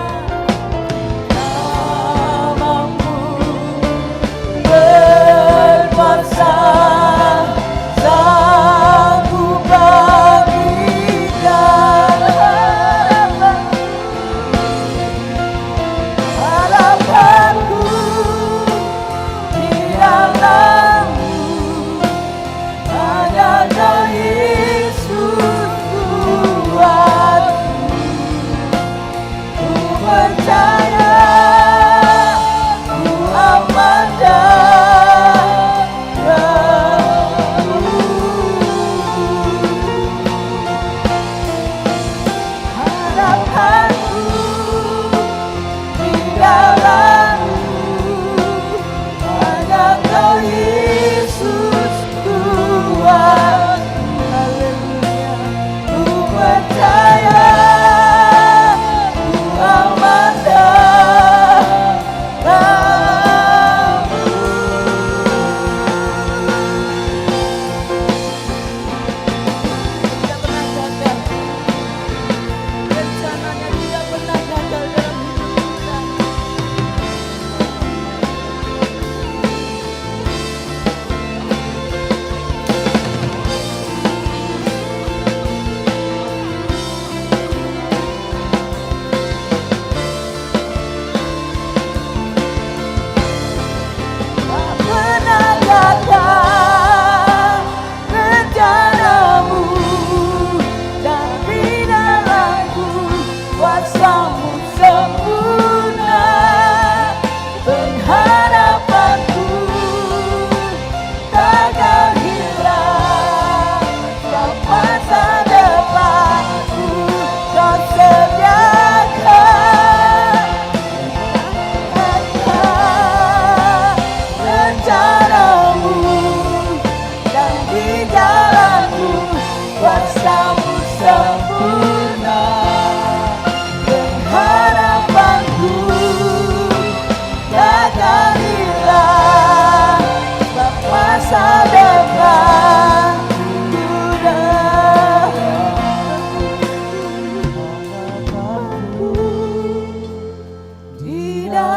Tuhan.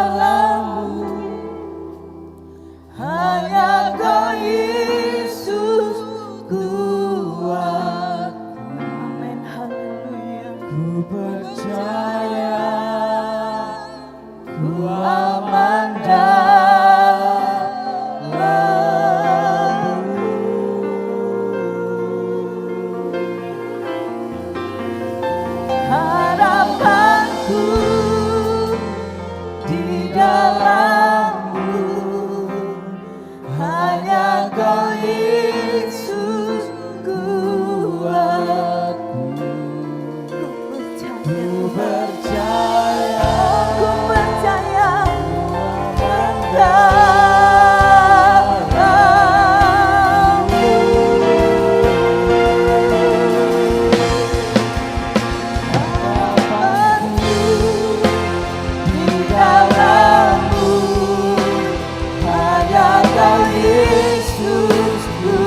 dalam-Mu, hanya Kau Yesus kuat. Amin, haleluya. Ku percaya, ku aman dalam-Mu. Harapanku di dalam-Mu, hanya Kau Yesus kuatku. Ku percaya, Ku percaya harapanku di dalam-Mu, hanya Kau Yesus kuatku.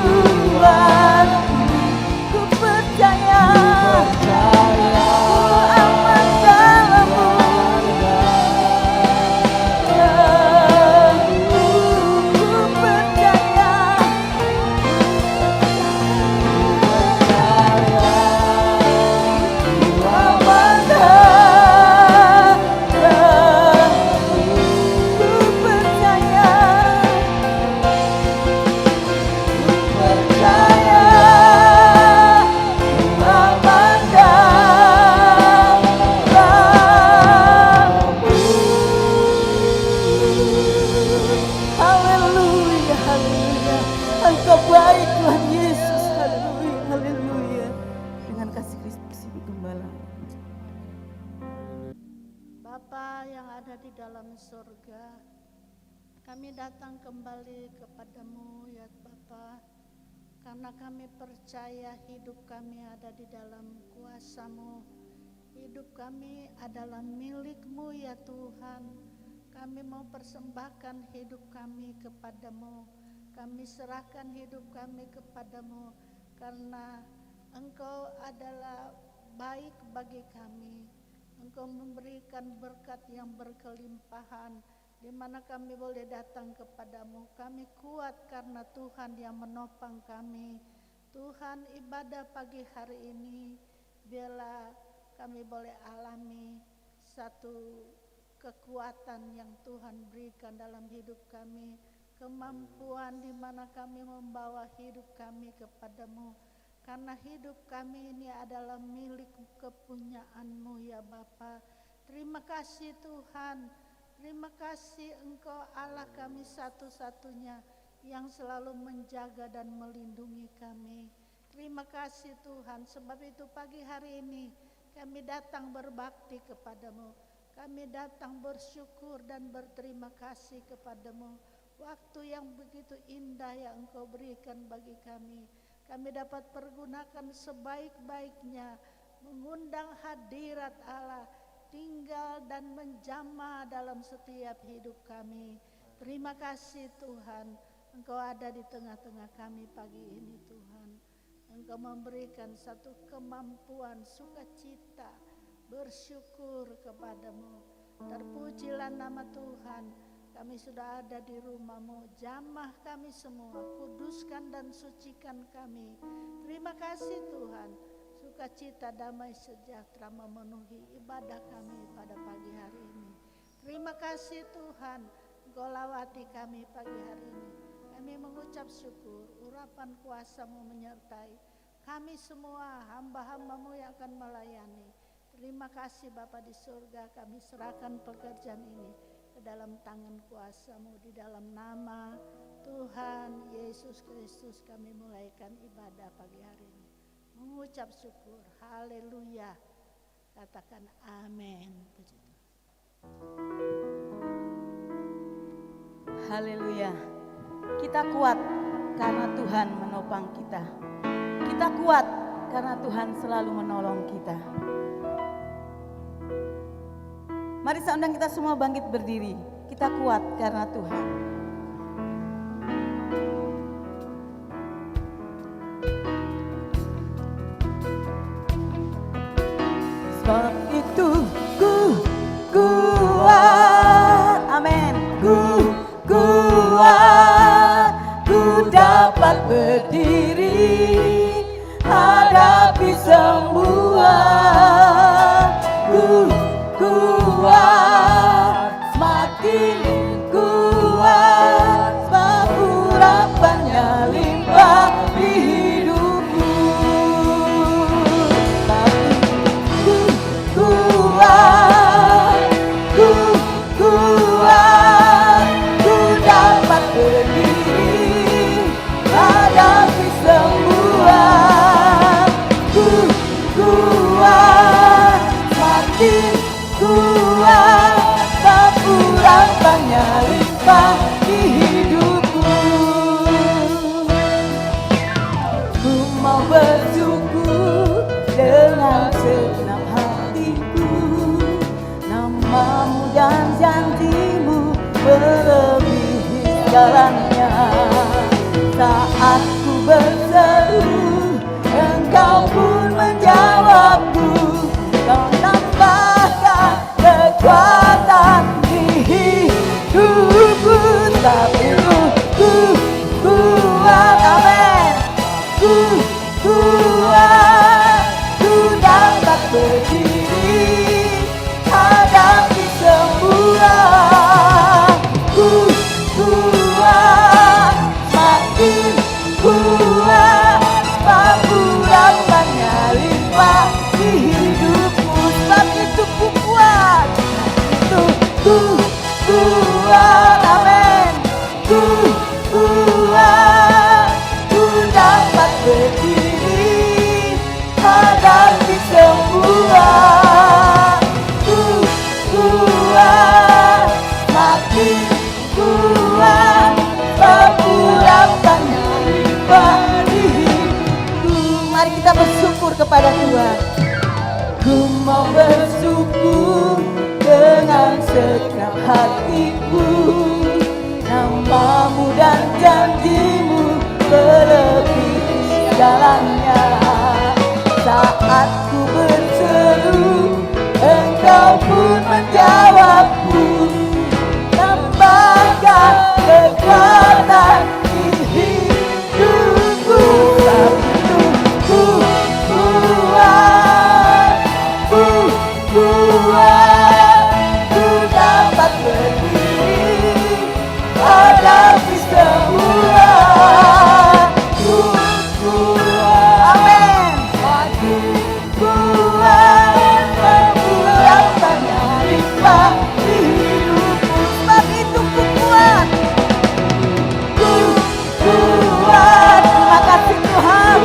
ku percaya Percaya aman dalam-Mu. Ku percaya ku percaya haleluya, haleluya. Engkau baik Tuhan Yesus, haleluya, haleluya. Dengan kasih Kristus Ibu Gembala. Bapa yang ada di dalam surga, kami datang kembali kepadamu ya Bapa, karena kami percaya hidup kami ada di dalam kuasa-Mu. Hidup kami adalah milik-Mu ya Tuhan. Kami mau persembahkan hidup kami kepadamu. Kami serahkan hidup kami kepadamu, karena Engkau adalah baik bagi kami. Engkau memberikan berkat yang berkelimpahan, di mana kami boleh datang kepadamu. Kami kuat karena Tuhan yang menopang kami. Tuhan, ibadah pagi hari ini, biarlah kami boleh alami satu kekuatan yang Tuhan berikan dalam hidup kami, kemampuan di mana kami membawa hidup kami kepadamu, karena hidup kami ini adalah milik kepunyaan-Mu ya Bapa. Terima kasih Tuhan, terima kasih Engkau Allah kami satu-satunya yang selalu menjaga dan melindungi kami. Terima kasih Tuhan, sebab itu pagi hari ini kami datang berbakti kepadamu. Kami datang bersyukur dan berterima kasih kepadamu. Waktu yang begitu indah yang Engkau berikan bagi kami. Kami dapat pergunakan sebaik-baiknya, mengundang hadirat Allah, tinggal dan menjamah dalam setiap hidup kami. Terima kasih Tuhan, Engkau ada di tengah-tengah kami pagi ini Tuhan. Engkau memberikan satu kemampuan, sukacita, bersyukur kepadamu. Terpujilah nama Tuhan. Kami sudah ada di rumah-Mu, jamah kami semua, kuduskan dan sucikan kami. Terima kasih Tuhan, sukacita, damai, sejahtera memenuhi ibadah kami pada pagi hari ini. Terima kasih Tuhan, Engkau lawati kami pagi hari ini. Kami mengucap syukur, urapan kuasa-Mu menyertai kami semua, hamba-hamba-Mu yang akan melayani. Terima kasih Bapa di surga, kami serahkan pekerjaan ini ke dalam tangan kuasa-Mu. Di dalam nama Tuhan Yesus Kristus kami mulaikan ibadah pagi hari ini. Mengucap syukur, haleluya. Katakan amin. Puji Tuhan. Haleluya. Kita kuat karena Tuhan menopang kita. Kita kuat karena Tuhan selalu menolong kita. Mari saya undang kita semua bangkit berdiri. Kita kuat karena Tuhan. Sebab itu ku kuat. dapat berdiri hadapi semua. Kuat, semakin kuat, sebab urapannya limpah di hidupku. Kuat, kuat, ku dapat berdiri hadapi semua. Kuat, semakin kuat, sebab urapannya limpah di hidupku. Ku mau bersyukur dengan segenap hatiku, namamu dan janjimu melebihi segalanya. Saat ku berseru, engkau pun menjawabku. Kau tambahkan kekuatan di hidupku. Tapi ku kuat, amin. Kuat, ku dapat berdiri hadapi semua. Kuat, makin kuat, sebab urapannya limpah di hidupku. Sebab itu ku kuat, itu ku kuat, amin. Kuat, ku dapat berdiri hadapi semua. Kuat, makin kuat, sebab urapannya limpah di hidupku. Mari kita bersyukur kepada Tuhan. Ku mau bersyukur dengan segenap hatiku, namamu dan janjimu melebihi segalanya. Saat ku berseru, engkau pun menjawabku. Tambahkan kekuatan di hidupku. Sabtu ku kuat, ku dapat berdiri hadapi semua. Amin. Kuat, urapannya limpah di hidupku. Sebab itu ku kuat. Kuat, terima kasih Tuhan.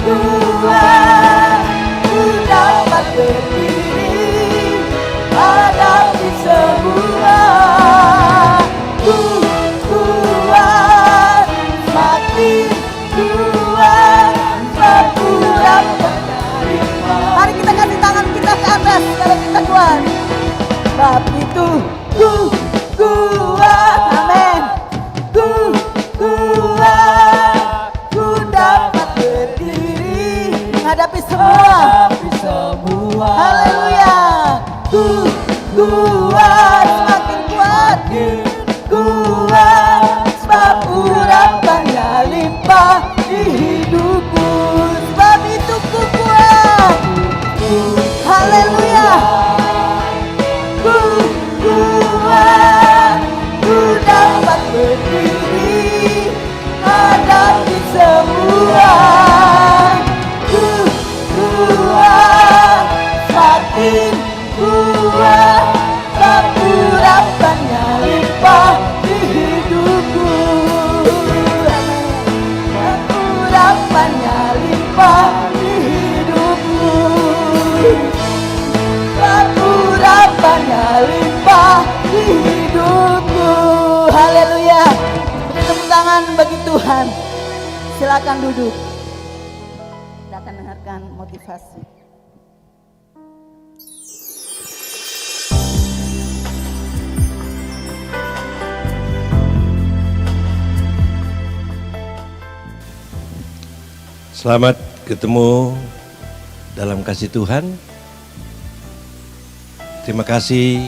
Kuat, ku dapat berdiri hadapi semua. Kuat, semakin kuat, sebab urapannya limpah. Mari kita kasih tangan kita ke atas kalau kita kuat. Sebab itu kuat, amin. Kuat, ku dapat berdiri menghadapi semua. Haleluya. Kuat, semakin kuat. Kuat, sebab urapannya limpah di hidupku. Sebab itu ku kuat. Haleluya. Kuat, ku dapat berdiri hadapi semua. Kuat, semakin kuat, sebab urapannya limpah di hidupku. Sebab urapannya limpah di hidupku. Sebab urapannya limpah di hidupku. Haleluya. Beri tepuk tangan bagi Tuhan. Silakan duduk. Kita akan dengarkan motivasi. Selamat ketemu dalam kasih Tuhan. Terima kasih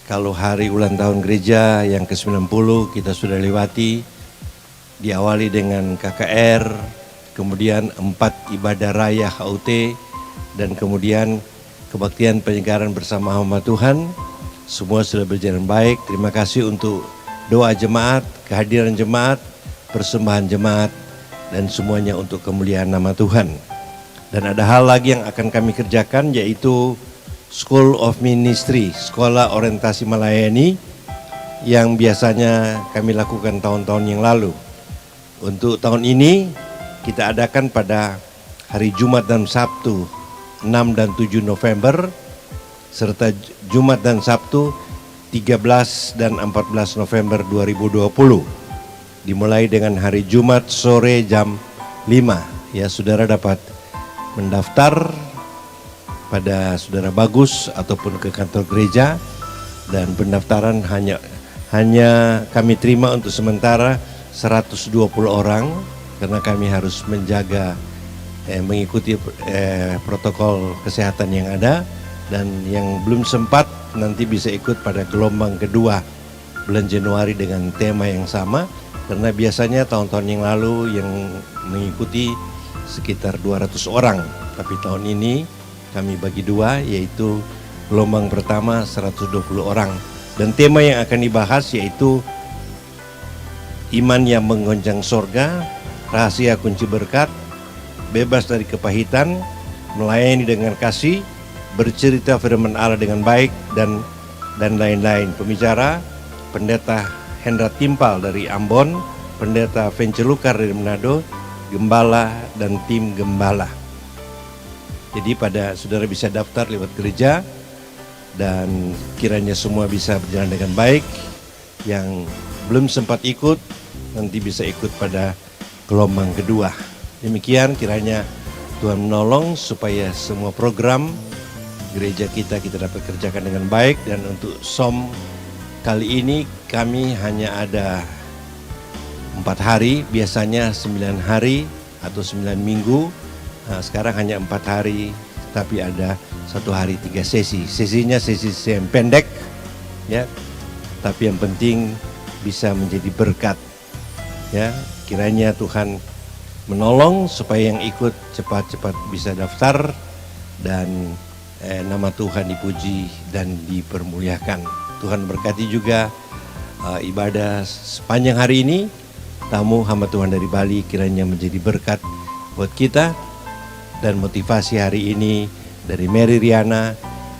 kalau hari ulang tahun gereja yang ke-90 kita sudah lewati. diawali dengan KKR, kemudian 4 ibadah raya HUT, dan kemudian kebaktian penyegaran bersama hamba Tuhan. Semua sudah berjalan baik. Terima kasih untuk doa jemaat, kehadiran jemaat, persembahan jemaat, dan semuanya untuk kemuliaan nama Tuhan. Dan ada hal lagi yang akan kami kerjakan, yaitu School of Ministry, Sekolah Orientasi Melayani, yang biasanya kami lakukan tahun-tahun yang lalu. Untuk tahun ini kita adakan pada hari Jumat dan Sabtu 6 dan 7 November, serta Jumat dan Sabtu 13 dan 14 November 2020. Dimulai dengan hari Jumat sore jam 5. Ya, saudara dapat mendaftar pada saudara Bagus ataupun ke kantor gereja, dan pendaftaran hanya kami terima untuk sementara 120 orang karena kami harus menjaga mengikuti protokol kesehatan yang ada, dan yang belum sempat nanti bisa ikut pada gelombang kedua bulan Januari dengan tema yang sama, karena biasanya tahun-tahun yang lalu yang mengikuti sekitar 200 orang, tapi tahun ini kami bagi dua, yaitu gelombang pertama 120 orang. Dan tema yang akan dibahas yaitu iman yang menggoncang sorga, rahasia kunci berkat, bebas dari kepahitan, melayani dengan kasih, bercerita firman Allah dengan baik, dan lain-lain. Pembicara Pendeta Hendra Timpal dari Ambon, Pendeta Vencelukar dari Manado, Gembala dan tim Gembala. Jadi pada saudara bisa daftar lewat gereja, dan kiranya semua bisa berjalan dengan baik. Yang belum sempat ikut nanti bisa ikut pada gelombang kedua. Demikian kiranya Tuhan menolong supaya semua program gereja kita dapat kerjakan dengan baik. Dan untuk SOM kali ini kami hanya ada 4 hari, biasanya 9 hari atau 9 minggu. Nah, sekarang hanya 4 hari, tapi ada 1 hari 3 sesi. Sesinya sesi yang pendek, ya, tapi yang penting bisa menjadi berkat. Ya, kiranya Tuhan menolong supaya yang ikut cepat-cepat bisa daftar, dan nama Tuhan dipuji dan dipermuliakan. Tuhan berkati juga ibadah sepanjang hari ini. Tamu hamba Tuhan dari Bali kiranya menjadi berkat buat kita, dan motivasi hari ini dari Mary Riana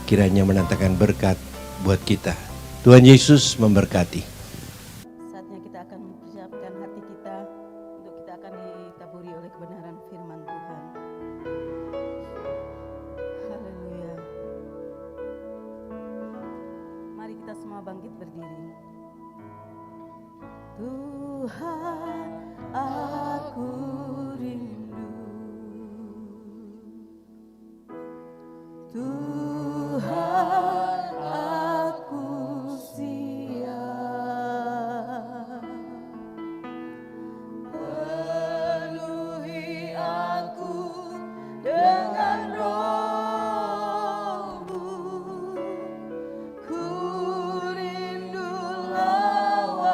kiranya mendatangkan berkat buat kita. Tuhan Yesus memberkati. Saatnya kita akan mempersiapkan hati kita untuk kita akan ditaburi oleh kebenaran firman Tuhan. Haleluya. Mari kita semua bangkit berdiri. Tuhan, aku rindu. Tuhan, aku siap. Penuhi aku dengan Roh-Mu. Ku rindu lawatan-Mu.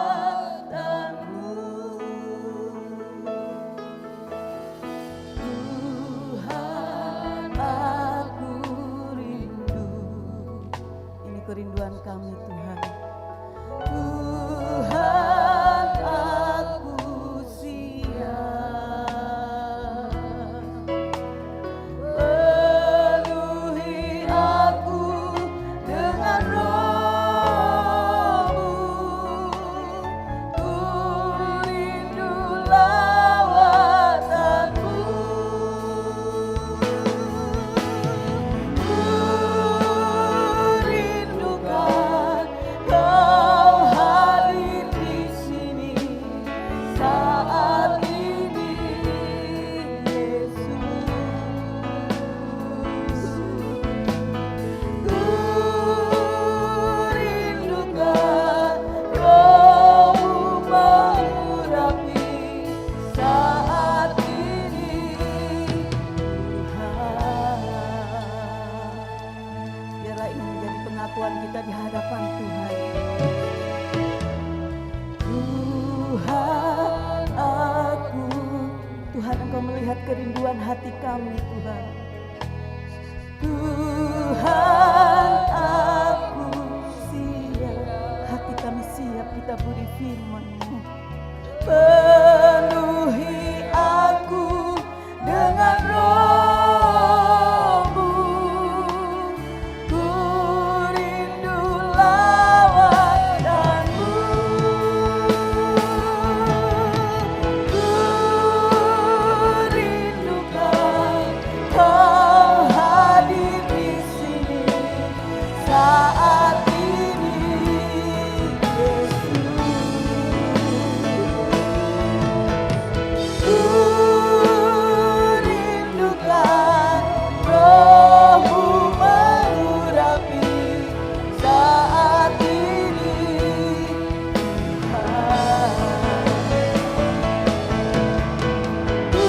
kami Tuhan. Tuhan aku siap, hati kami siap kita beri firman-Mu. Penuhi aku dengan Roh-Mu, ku rindu lawanan-Mu, ku rindukan Kau hadir di sini saat ini, Yesus. Ku rindukan Roh-Mu mengurapi saat ini, Tuhan. Ku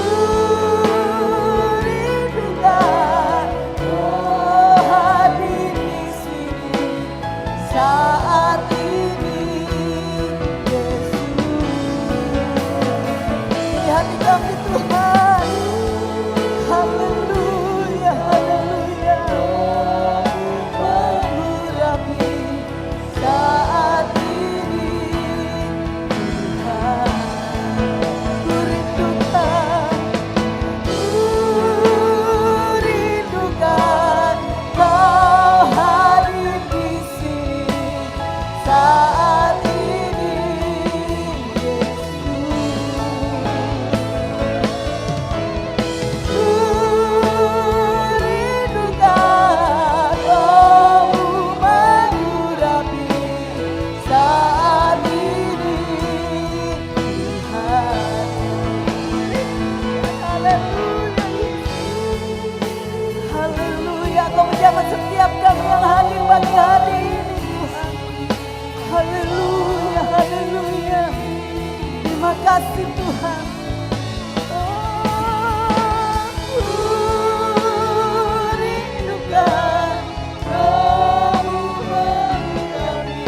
rindukan Kau hadir di sini saat ini, Yesus. Di hati kami Tuhan, haleluya, haleluya, mengurapi saat ini, Tuhan. Ku rindukan Kau hadir di sini saat ini, Yesus. Ku rindukan Roh-Mu mengurapi saat ini, Tuhan. Haleluya, haleluya, Kau menjabat setiap kami yang hadir pagi hari ini, Tuhan. Haleluya, haleluya, terima kasih Tuhan. Ku rindukan Roh-Mu mengurapi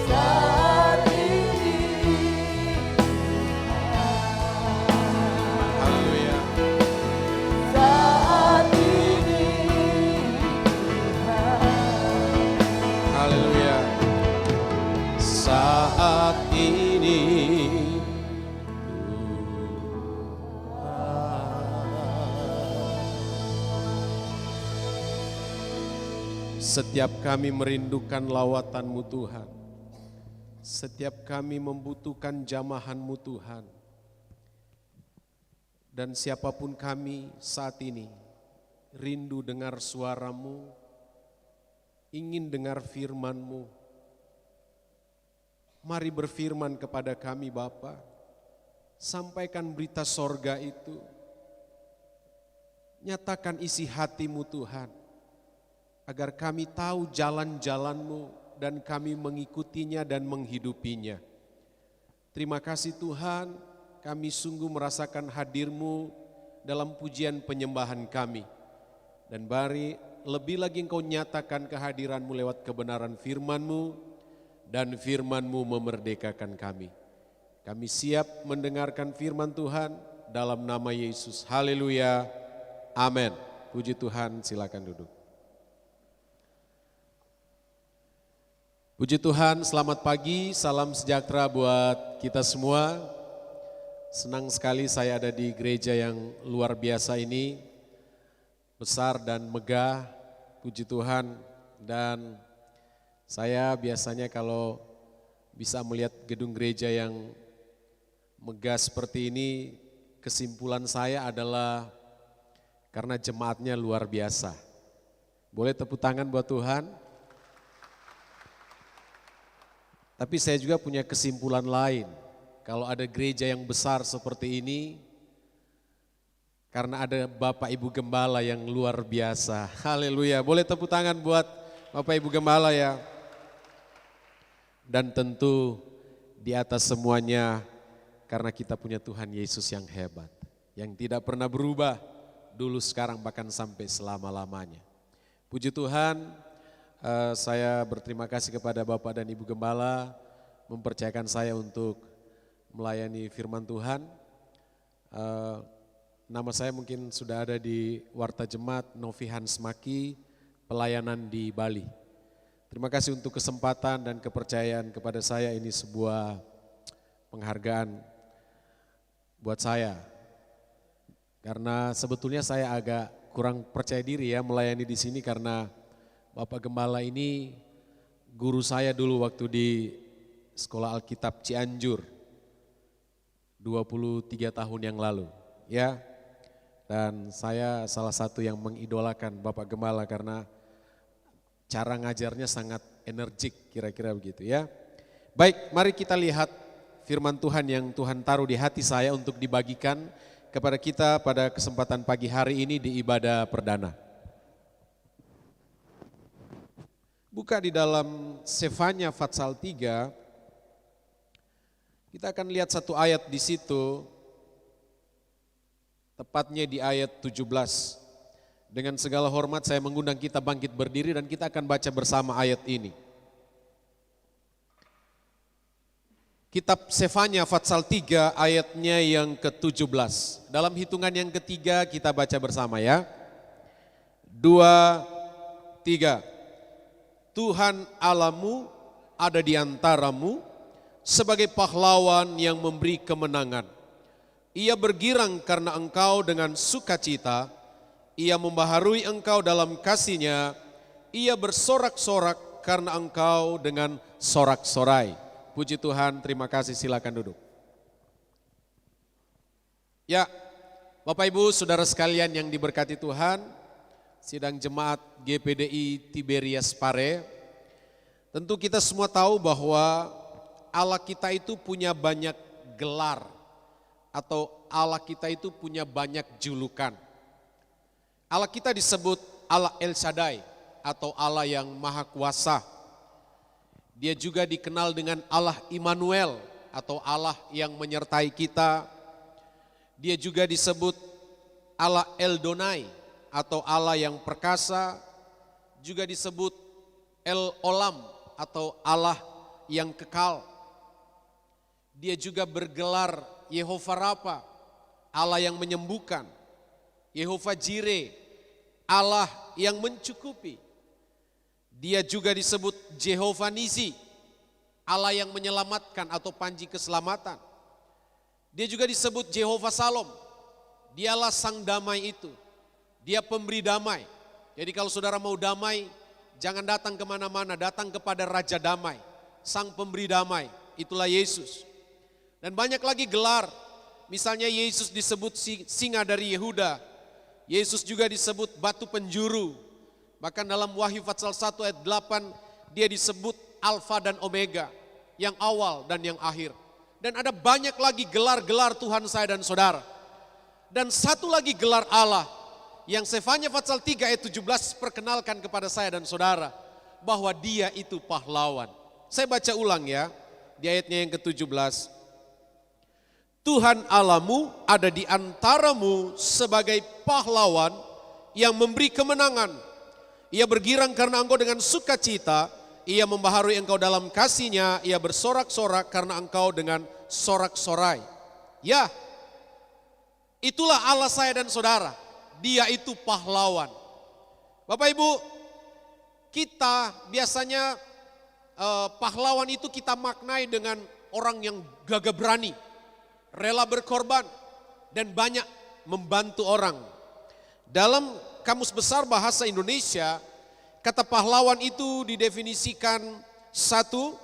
saat ini, Haleluya. saat ini, Haleluya. Saat ini setiap kami merindukan lawatan-Mu Tuhan. Setiap kami membutuhkan jamahan-Mu Tuhan. Dan siapapun kami saat ini rindu dengar suara-Mu, ingin dengar firman-Mu. Mari berfirman kepada kami Bapa, sampaikan berita sorga itu. Nyatakan isi hati-Mu Tuhan, agar kami tahu jalan-jalan-Mu dan kami mengikutinya dan menghidupinya. Terima kasih Tuhan, kami sungguh merasakan hadir-Mu dalam pujian penyembahan kami. Dan bari lebih lagi Engkau nyatakan kehadiran-Mu lewat kebenaran firman-Mu, dan firman-Mu memerdekakan kami. Kami siap mendengarkan firman Tuhan dalam nama Yesus. Haleluya. Amin. Puji Tuhan, silakan duduk. Puji Tuhan, selamat pagi, salam sejahtera buat kita semua. Senang sekali saya ada di gereja yang luar biasa ini, besar dan megah, puji Tuhan. Dan saya biasanya kalau bisa melihat gedung gereja yang megah seperti ini, kesimpulan saya adalah karena jemaatnya luar biasa. Boleh tepuk tangan buat Tuhan? Tapi saya juga punya kesimpulan lain. Kalau ada gereja yang besar seperti ini, karena ada Bapak Ibu Gembala yang luar biasa. Haleluya. Boleh tepuk tangan buat Bapak Ibu Gembala ya. Dan tentu di atas semuanya karena kita punya Tuhan Yesus yang hebat. Yang tidak pernah berubah, dulu sekarang bahkan sampai selama-lamanya. Puji Tuhan, saya berterima kasih kepada Bapak dan Ibu Gembala mempercayakan saya untuk melayani firman Tuhan. Nama saya mungkin sudah ada di Warta Jemaat Novi Hansmaki, pelayanan di Bali. Terima kasih untuk kesempatan dan kepercayaan kepada saya, ini sebuah penghargaan buat saya. Karena sebetulnya saya agak kurang percaya diri ya melayani di sini karena Bapak Gembala ini guru saya dulu waktu di Sekolah Alkitab Cianjur 23 tahun yang lalu ya. Dan saya salah satu yang mengidolakan Bapak Gembala karena cara ngajarnya sangat energik, kira-kira begitu ya. Baik, mari kita lihat firman Tuhan yang Tuhan taruh di hati saya untuk dibagikan kepada kita pada kesempatan pagi hari ini di ibadah perdana. Buka di dalam Sefanya Fatsal 3, kita akan lihat satu ayat di situ, tepatnya di ayat 17. Dengan segala hormat saya mengundang kita bangkit berdiri dan kita akan baca bersama ayat ini. Kitab Sefanya Fatsal 3 ayatnya yang ke-17. Dalam hitungan yang ketiga kita baca bersama ya. 2, 3. Tuhan Allahmu ada di antaramu sebagai pahlawan yang memberi kemenangan. Ia bergirang karena engkau dengan sukacita, ia membaharui engkau dalam kasih-Nya, ia bersorak-sorak karena engkau dengan sorak-sorai. Puji Tuhan, terima kasih, silakan duduk. Ya, Bapak Ibu Saudara sekalian yang diberkati Tuhan, sidang jemaat GPDI Tiberias Pare, tentu kita semua tahu bahwa Allah kita itu punya banyak gelar atau Allah kita itu punya banyak julukan. Allah kita disebut Allah El Shaddai atau Allah yang Maha Kuasa. Dia juga dikenal dengan Allah Immanuel atau Allah yang menyertai kita. Dia juga disebut Allah El Donai atau Allah yang perkasa. Juga disebut El Olam atau Allah yang kekal. Dia juga bergelar Yehova Rafa, Allah yang menyembuhkan. Yehova Jireh, Allah yang mencukupi. Dia juga disebut Jehovah Nisi, Allah yang menyelamatkan atau panji keselamatan. Dia juga disebut Jehovah Salom, dialah sang damai itu. Dia pemberi damai. Jadi kalau saudara mau damai, jangan datang kemana-mana, datang kepada Raja Damai, sang pemberi damai, itulah Yesus. Dan banyak lagi gelar, misalnya Yesus disebut singa dari Yehuda, Yesus juga disebut batu penjuru, bahkan dalam Wahyu Fatsal 1 ayat 8 dia disebut Alfa dan Omega, yang awal dan yang akhir. Dan ada banyak lagi gelar-gelar Tuhan saya dan saudara. Dan satu lagi gelar Allah yang Sefanya Fatsal 3 ayat 17 perkenalkan kepada saya dan saudara, bahwa dia itu pahlawan. Saya baca ulang ya, di ayatnya yang ke-17. Tuhan Allahmu ada di antaramu sebagai pahlawan yang memberi kemenangan. Ia bergirang karena engkau dengan sukacita, ia membaharui engkau dalam kasih-Nya, ia bersorak-sorak karena engkau dengan sorak-sorai. Ya, itulah Allah saya dan saudara, dia itu pahlawan. Bapak Ibu, kita biasanya pahlawan itu kita maknai dengan orang yang gagah berani, rela berkorban, dan banyak membantu orang. Dalam Kamus Besar Bahasa Indonesia, kata pahlawan itu didefinisikan: satu,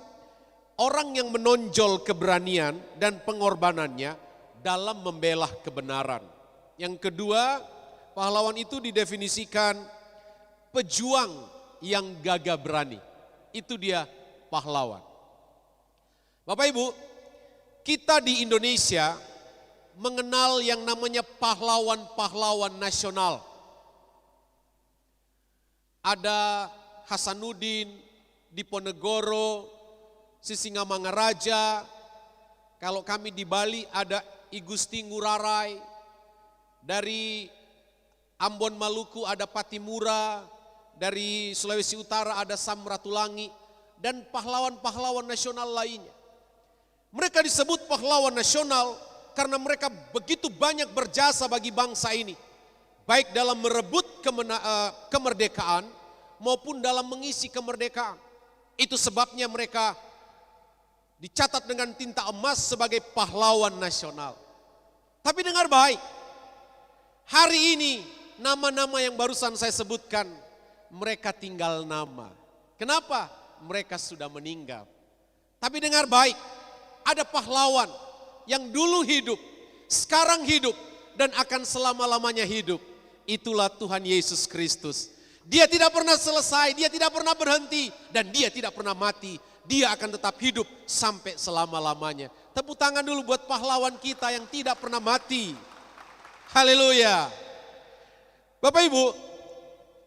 orang yang menonjol keberanian dan pengorbanannya dalam membela kebenaran. Yang kedua, pahlawan itu didefinisikan pejuang yang gagah berani. Itu dia pahlawan. Bapak Ibu, kita di Indonesia mengenal yang namanya pahlawan-pahlawan nasional. Ada Hasanuddin, Diponegoro, Sisingamangaraja. Kalau kami di Bali ada I Gusti Ngurarai. Dari Ambon Maluku ada Patimura. Dari Sulawesi Utara ada Samratulangi. Dan pahlawan-pahlawan nasional lainnya. Mereka disebut pahlawan nasional karena mereka begitu banyak berjasa bagi bangsa ini. Baik dalam merebut kemerdekaan maupun dalam mengisi kemerdekaan. Itu sebabnya mereka dicatat dengan tinta emas sebagai pahlawan nasional. Tapi dengar baik, hari ini nama-nama yang barusan saya sebutkan, mereka tinggal nama. Kenapa? Mereka sudah meninggal. Tapi dengar baik, ada pahlawan yang dulu hidup, sekarang hidup, dan akan selama-lamanya hidup. Itulah Tuhan Yesus Kristus. Dia tidak pernah selesai, dia tidak pernah berhenti, dan dia tidak pernah mati. Dia akan tetap hidup sampai selama-lamanya. Tepuk tangan dulu buat pahlawan kita yang tidak pernah mati. Haleluya. Bapak Ibu,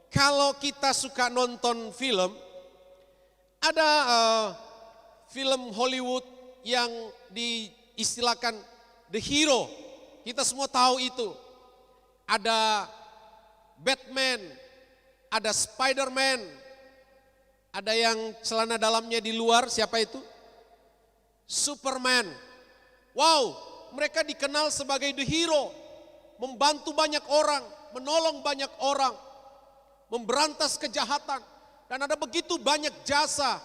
kalau kita suka nonton film, ada film Hollywood yang diistilahkan the hero. Kita semua tahu itu. Ada Batman, ada Spider-Man, ada yang celana dalamnya di luar, siapa itu? Superman. Wow, mereka dikenal sebagai the hero. Membantu banyak orang, menolong banyak orang, memberantas kejahatan. Dan ada begitu banyak jasa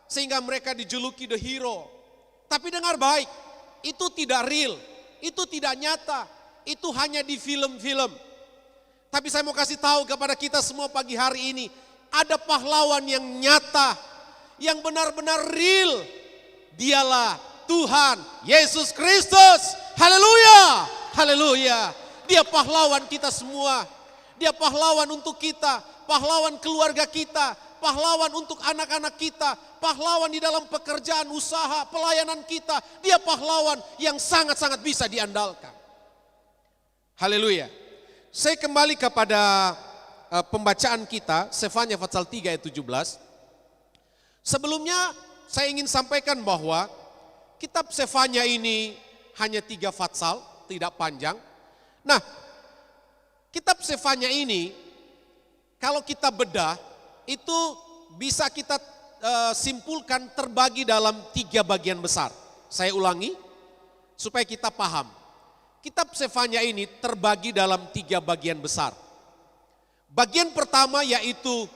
sehingga mereka dijuluki the hero. Tapi dengar baik, itu tidak real, itu tidak nyata, itu hanya di film-film. Tapi saya mau kasih tahu kepada kita semua pagi hari ini, ada pahlawan yang nyata, yang benar-benar real. Dialah Tuhan Yesus Kristus. Haleluya, haleluya. Dia pahlawan kita semua. Dia pahlawan untuk kita, pahlawan keluarga kita, pahlawan untuk anak-anak kita, pahlawan di dalam pekerjaan, usaha, pelayanan kita. Dia pahlawan yang sangat-sangat bisa diandalkan. Haleluya. Saya kembali kepada pembacaan kita, Sefanya pasal 3 ayat 17. Sebelumnya saya ingin sampaikan bahwa kitab Sefanya ini hanya 3 pasal, tidak panjang. Nah, kitab Sefanya ini kalau kita bedah itu bisa kita simpulkan terbagi dalam 3 bagian besar. Saya ulangi supaya kita paham. Kitab Sefanya ini terbagi dalam 3 bagian besar. Bagian pertama yaitu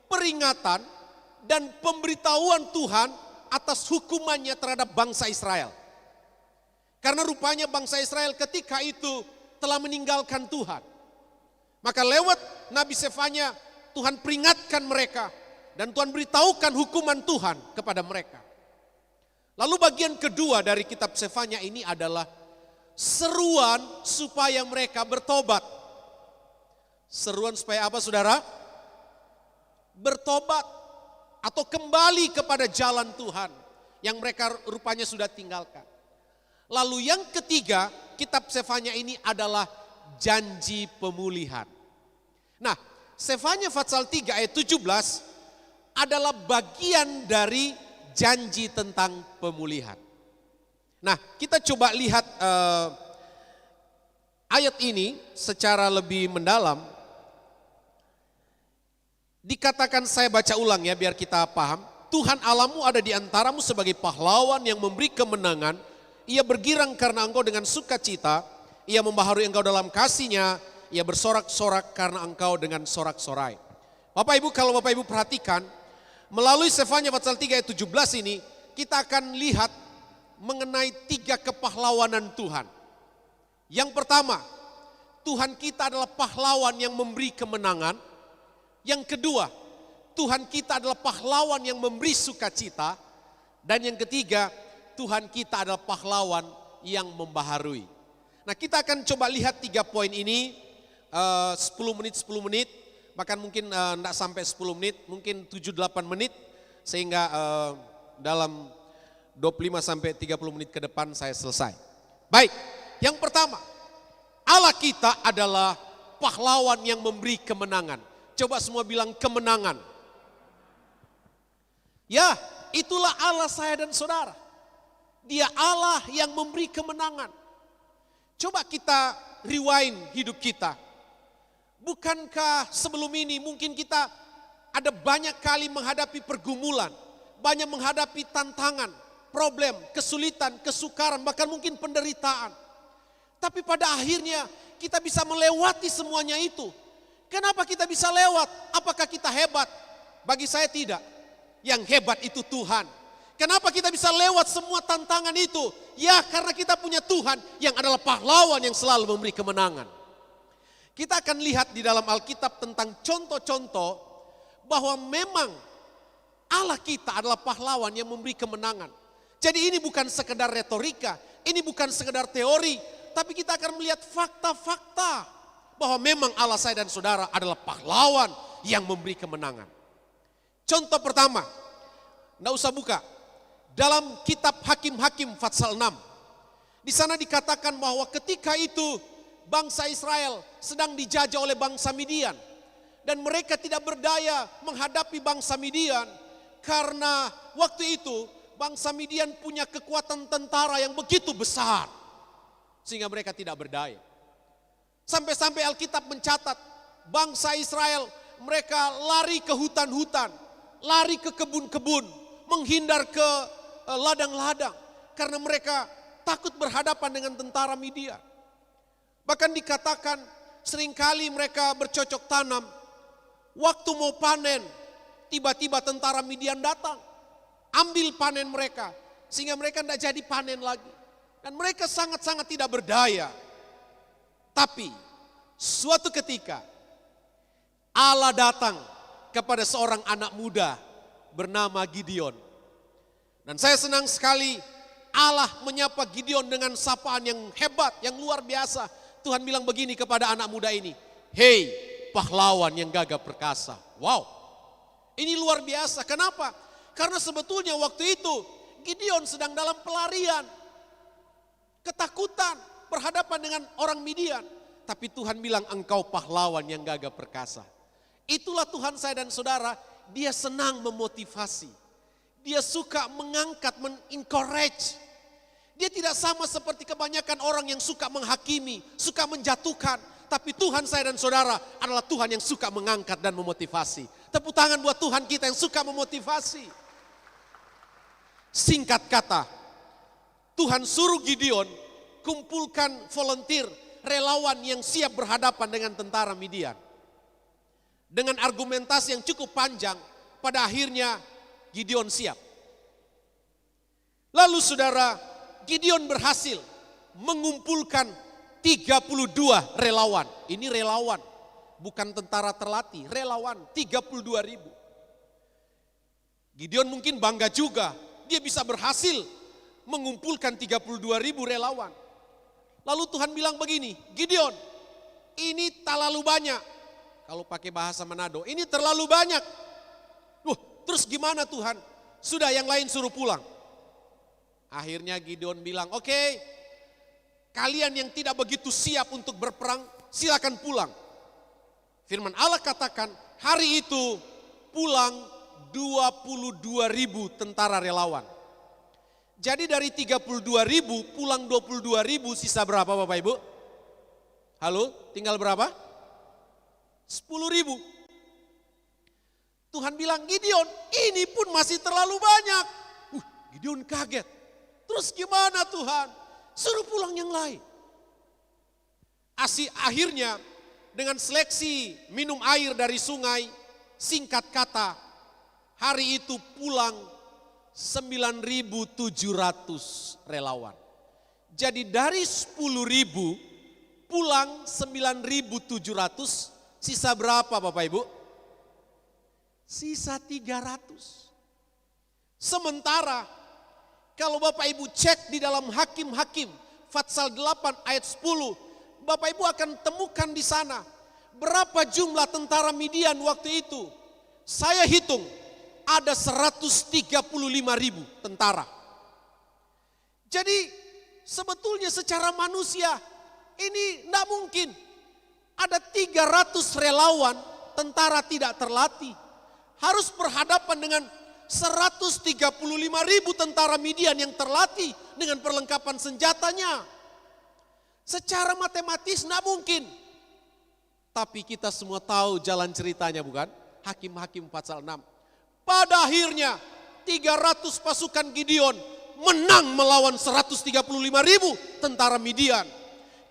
peringatan dan pemberitahuan Tuhan atas hukumannya terhadap bangsa Israel. Karena rupanya bangsa Israel ketika itu telah meninggalkan Tuhan. Maka lewat Nabi Sefanya Tuhan peringatkan mereka dan Tuhan beritahukan hukuman Tuhan kepada mereka. Lalu bagian kedua dari kitab Sefanya ini adalah seruan supaya mereka bertobat. Seruan supaya apa saudara? Bertobat atau kembali kepada jalan Tuhan yang mereka rupanya sudah tinggalkan. Lalu yang ketiga, kitab Sefanya ini adalah janji pemulihan. Nah, Sefanya pasal 3 ayat 17 adalah bagian dari janji tentang pemulihan. Nah, kita coba lihat ayat ini secara lebih mendalam. Dikatakan, saya baca ulang ya biar kita paham. Tuhan Allahmu ada di antaramu sebagai pahlawan yang memberi kemenangan. Ia bergirang karena engkau dengan sukacita. Ia membaharui engkau dalam kasih-Nya. Ia bersorak-sorak karena engkau dengan sorak-sorai. Bapak Ibu, kalau Bapak Ibu perhatikan, melalui Sefanya pasal 3 ayat 17 ini, kita akan lihat mengenai 3 kepahlawanan Tuhan. Yang pertama, Tuhan kita adalah pahlawan yang memberi kemenangan. Yang kedua, Tuhan kita adalah pahlawan yang memberi sukacita. Dan yang ketiga, Tuhan kita adalah pahlawan yang membaharui. Nah, kita akan coba lihat 3 poin ini 10 menit, bahkan mungkin tidak sampai 10 menit, mungkin 7-8 menit. Sehingga dalam 25 sampai 30 menit ke depan saya selesai. Baik, yang pertama, Allah kita adalah pahlawan yang memberi kemenangan. Coba semua bilang kemenangan. Ya, itulah Allah saya dan saudara. Dia Allah yang memberi kemenangan. Coba kita rewind hidup kita. Bukankah sebelum ini mungkin kita ada banyak kali menghadapi pergumulan, banyak menghadapi tantangan, problem, kesulitan, kesukaran, bahkan mungkin penderitaan. Tapi pada akhirnya kita bisa melewati semuanya itu. Kenapa kita bisa lewat? Apakah kita hebat? Bagi saya tidak. Yang hebat itu Tuhan. Kenapa kita bisa lewat semua tantangan itu? Ya karena kita punya Tuhan yang adalah pahlawan yang selalu memberi kemenangan. Kita akan lihat di dalam Alkitab tentang contoh-contoh bahwa memang Allah kita adalah pahlawan yang memberi kemenangan. Jadi ini bukan sekedar retorika, ini bukan sekedar teori, tapi kita akan melihat fakta-fakta bahwa memang Allah saya dan saudara adalah pahlawan yang memberi kemenangan. Contoh pertama, enggak usah buka, dalam kitab Hakim-Hakim pasal 6. Di sana dikatakan bahwa ketika itu bangsa Israel sedang dijajah oleh bangsa Midian. Dan mereka tidak berdaya menghadapi bangsa Midian karena waktu itu bangsa Midian punya kekuatan tentara yang begitu besar. Sehingga mereka tidak berdaya. Sampai-sampai Alkitab mencatat bangsa Israel mereka lari ke hutan-hutan, lari ke kebun-kebun, menghindar ke ladang-ladang. Karena mereka takut berhadapan dengan tentara Midian. Bahkan dikatakan seringkali mereka bercocok tanam. Waktu mau panen, tiba-tiba tentara Midian datang. Ambil panen mereka, sehingga mereka tidak jadi panen lagi. Dan mereka sangat-sangat tidak berdaya. Tapi suatu ketika Allah datang kepada seorang anak muda bernama Gideon. Dan saya senang sekali Allah menyapa Gideon dengan sapaan yang hebat, yang luar biasa. Tuhan bilang begini kepada anak muda ini, "Hei, pahlawan yang gagah perkasa." Wow, ini luar biasa. Kenapa? Karena sebetulnya waktu itu Gideon sedang dalam pelarian, ketakutan, berhadapan dengan orang Midian. Tapi Tuhan bilang, engkau pahlawan yang gagah perkasa. Itulah Tuhan saya dan saudara, dia senang memotivasi. Dia suka mengangkat, men-encourage. Dia tidak sama seperti kebanyakan orang yang suka menghakimi, suka menjatuhkan. Tapi Tuhan saya dan saudara adalah Tuhan yang suka mengangkat dan memotivasi. Tepuk tangan buat Tuhan kita yang suka memotivasi. Singkat kata, Tuhan suruh Gideon kumpulkan volunteer, relawan yang siap berhadapan dengan tentara Midian. Dengan argumentasi yang cukup panjang, pada akhirnya Gideon siap. Lalu saudara, Gideon berhasil mengumpulkan 32 relawan. Ini relawan, bukan tentara terlatih, relawan 32.000. Gideon mungkin bangga juga, dia bisa berhasil mengumpulkan 32.000 relawan. Lalu Tuhan bilang begini, Gideon, ini terlalu banyak. Kalau pakai bahasa Manado, ini terlalu banyak. Terus gimana Tuhan? Sudah yang lain suruh pulang. Akhirnya Gideon bilang, oke, kalian yang tidak begitu siap untuk berperang, silakan pulang. Firman Allah katakan, hari itu pulang 22.000 tentara relawan. Jadi dari 32.000 pulang 22.000, sisa berapa Bapak Ibu? Halo, tinggal berapa? 10.000. Tuhan bilang, Gideon, ini pun masih terlalu banyak. Gideon kaget. Terus gimana Tuhan? Suruh pulang yang lain. Akhirnya dengan seleksi minum air dari sungai, singkat kata, hari itu pulang 9.700 relawan. Jadi dari 10.000 pulang 9.700, sisa berapa Bapak Ibu? Sisa 300. Sementara kalau Bapak Ibu cek di dalam Hakim-Hakim pasal 8 ayat 10, Bapak Ibu akan temukan di sana berapa jumlah tentara Midian waktu itu. Saya hitung ada 135.000 tentara. Jadi sebetulnya secara manusia ini tidak mungkin. Ada 300 relawan tentara tidak terlatih. Harus berhadapan dengan 135.000 tentara Midian yang terlatih dengan perlengkapan senjatanya. Secara matematis tidak mungkin. Tapi kita semua tahu jalan ceritanya bukan? Hakim-Hakim pasal 6. Pada akhirnya 300 pasukan Gideon menang melawan 135.000 tentara Midian.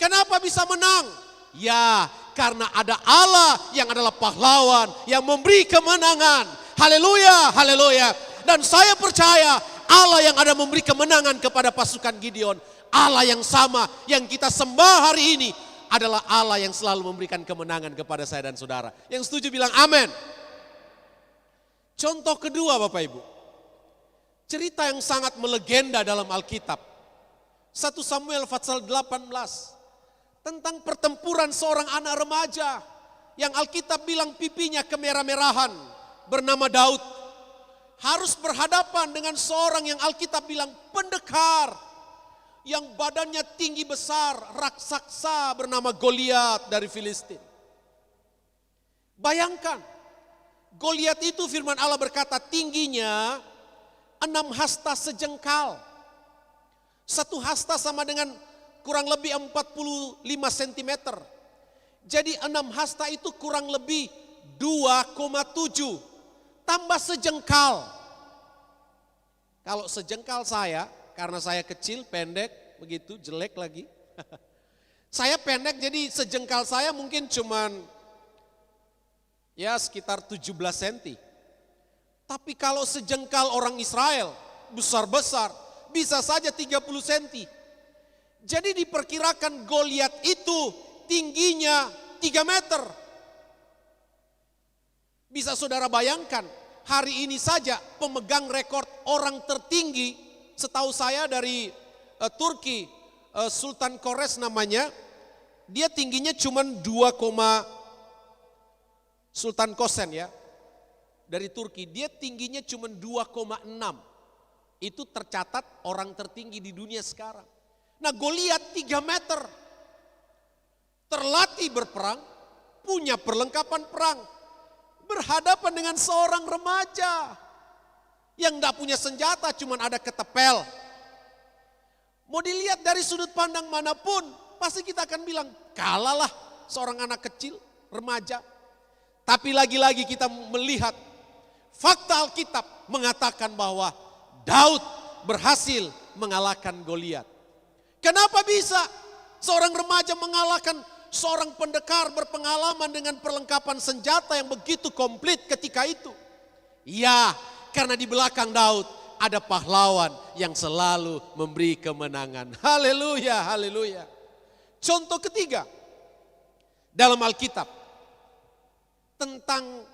Kenapa bisa menang? Ya, karena ada Allah yang adalah pahlawan, yang memberi kemenangan. Haleluya, haleluya. Dan saya percaya Allah yang ada memberi kemenangan kepada pasukan Gideon, Allah yang sama yang kita sembah hari ini adalah Allah yang selalu memberikan kemenangan kepada saya dan saudara. Yang setuju bilang amin. Contoh kedua Bapak Ibu, cerita yang sangat melegenda dalam Alkitab. 1 Samuel pasal 18 tentang pertempuran seorang anak remaja yang Alkitab bilang pipinya kemerah-merahan bernama Daud. Harus berhadapan dengan seorang yang Alkitab bilang pendekar, yang badannya tinggi besar, raksasa bernama Goliat dari Filistin. Bayangkan, Goliat itu firman Allah berkata tingginya 6 hasta sejengkal. 1 hasta sama dengan kurang lebih 45 cm. Jadi 6 hasta itu kurang lebih 2,7 tambah sejengkal. Kalau sejengkal saya, karena saya kecil, pendek, begitu jelek lagi. Saya pendek jadi sejengkal saya mungkin cuman ya sekitar 17 cm. Tapi kalau sejengkal orang Israel, besar-besar, bisa saja 30 cm. Jadi diperkirakan Goliat itu tingginya 3 meter. Bisa saudara bayangkan, hari ini saja pemegang rekor orang tertinggi, setahu saya dari Turki, Sultan Kores namanya, dia tingginya cuma Sultan Kosen ya, dari Turki, dia tingginya cuma 2,6. Itu tercatat orang tertinggi di dunia sekarang. Nah Goliat 3 meter, terlatih berperang, punya perlengkapan perang, berhadapan dengan seorang remaja yang tidak punya senjata, cuma ada ketepel. Mau dilihat dari sudut pandang manapun, pasti kita akan bilang, kalahlah seorang anak kecil, remaja. Tapi lagi-lagi kita melihat, fakta Alkitab mengatakan bahwa Daud berhasil mengalahkan Goliat. Kenapa bisa seorang remaja mengalahkan seorang pendekar berpengalaman dengan perlengkapan senjata yang begitu komplit ketika itu? Ya, karena di belakang Daud ada pahlawan yang selalu memberi kemenangan. Haleluya, haleluya. Contoh ketiga dalam Alkitab tentang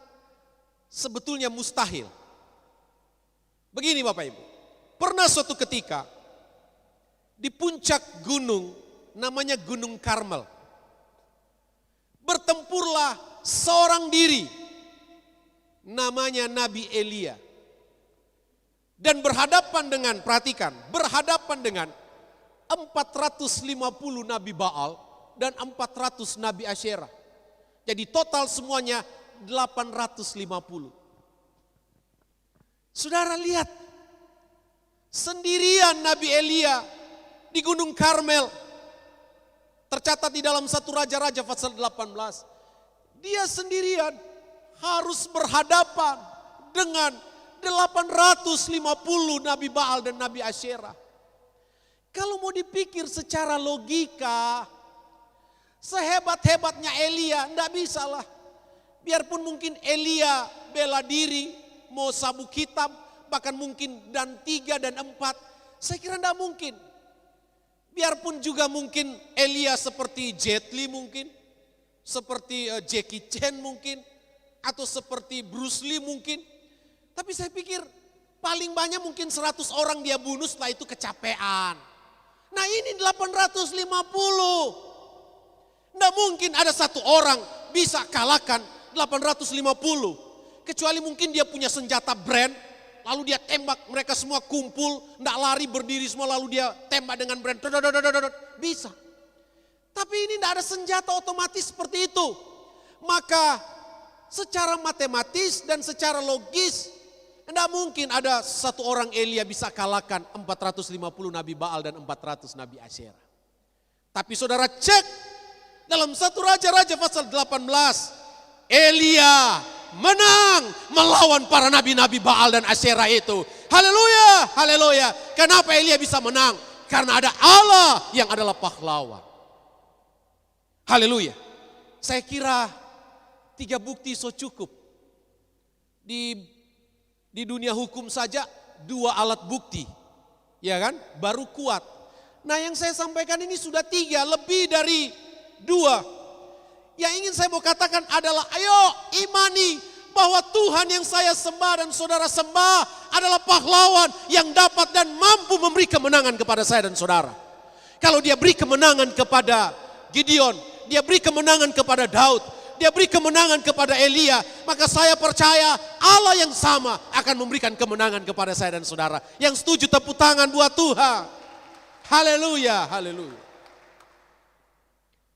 sebetulnya mustahil. Begini Bapak Ibu, pernah suatu ketika di puncak gunung namanya Gunung Karmel, bertempurlah seorang diri namanya Nabi Elia. Dan berhadapan dengan, perhatikan, berhadapan dengan 450 Nabi Baal dan 400 Nabi Asyera. Jadi total semuanya 850. Saudara lihat, sendirian Nabi Elia di Gunung Karmel. Tercatat di dalam 1 Raja-Raja pasal 18. Dia sendirian harus berhadapan dengan 850 Nabi Baal dan Nabi Asyera. Kalau mau dipikir secara logika, sehebat-hebatnya Elia, enggak bisa lah. Biarpun mungkin Elia bela diri, mau sabuk hitam, bahkan mungkin dan 3 dan 4, saya kira enggak mungkin. Biarpun juga mungkin Elia seperti Jet Li mungkin, seperti Jackie Chan mungkin, atau seperti Bruce Lee mungkin. Tapi saya pikir paling banyak mungkin 100 orang dia bunuh, setelah itu kecapean. Nah ini 850. Nggak mungkin ada satu orang bisa kalahkan 850. Kecuali mungkin dia punya senjata brand, lalu dia tembak, mereka semua kumpul, nggak lari berdiri semua, lalu dia tembak dengan brand. Bisa. Tapi ini nggak ada senjata otomatis seperti itu. Maka secara matematis dan secara logis, tidak mungkin ada satu orang Elia bisa kalahkan 450 Nabi Baal dan 400 Nabi Asyera. Tapi saudara cek dalam 1 Raja-Raja pasal 18, Elia menang melawan para nabi-nabi Baal dan Asyera itu. Haleluya, haleluya. Kenapa Elia bisa menang? Karena ada Allah yang adalah pahlawan. Haleluya. Saya kira 3 bukti so cukup. Di dunia hukum saja 2 alat bukti. Ya kan? Baru kuat. Nah yang saya sampaikan ini sudah 3, lebih dari 2. Yang ingin saya mau katakan adalah ayo imani bahwa Tuhan yang saya sembah dan saudara sembah adalah pahlawan yang dapat dan mampu memberi kemenangan kepada saya dan saudara. Kalau dia beri kemenangan kepada Gideon, dia beri kemenangan kepada Daud, dia beri kemenangan kepada Elia, maka saya percaya Allah yang sama akan memberikan kemenangan kepada saya dan saudara. Yang setuju tepuk tangan buat Tuhan. Haleluya, haleluya.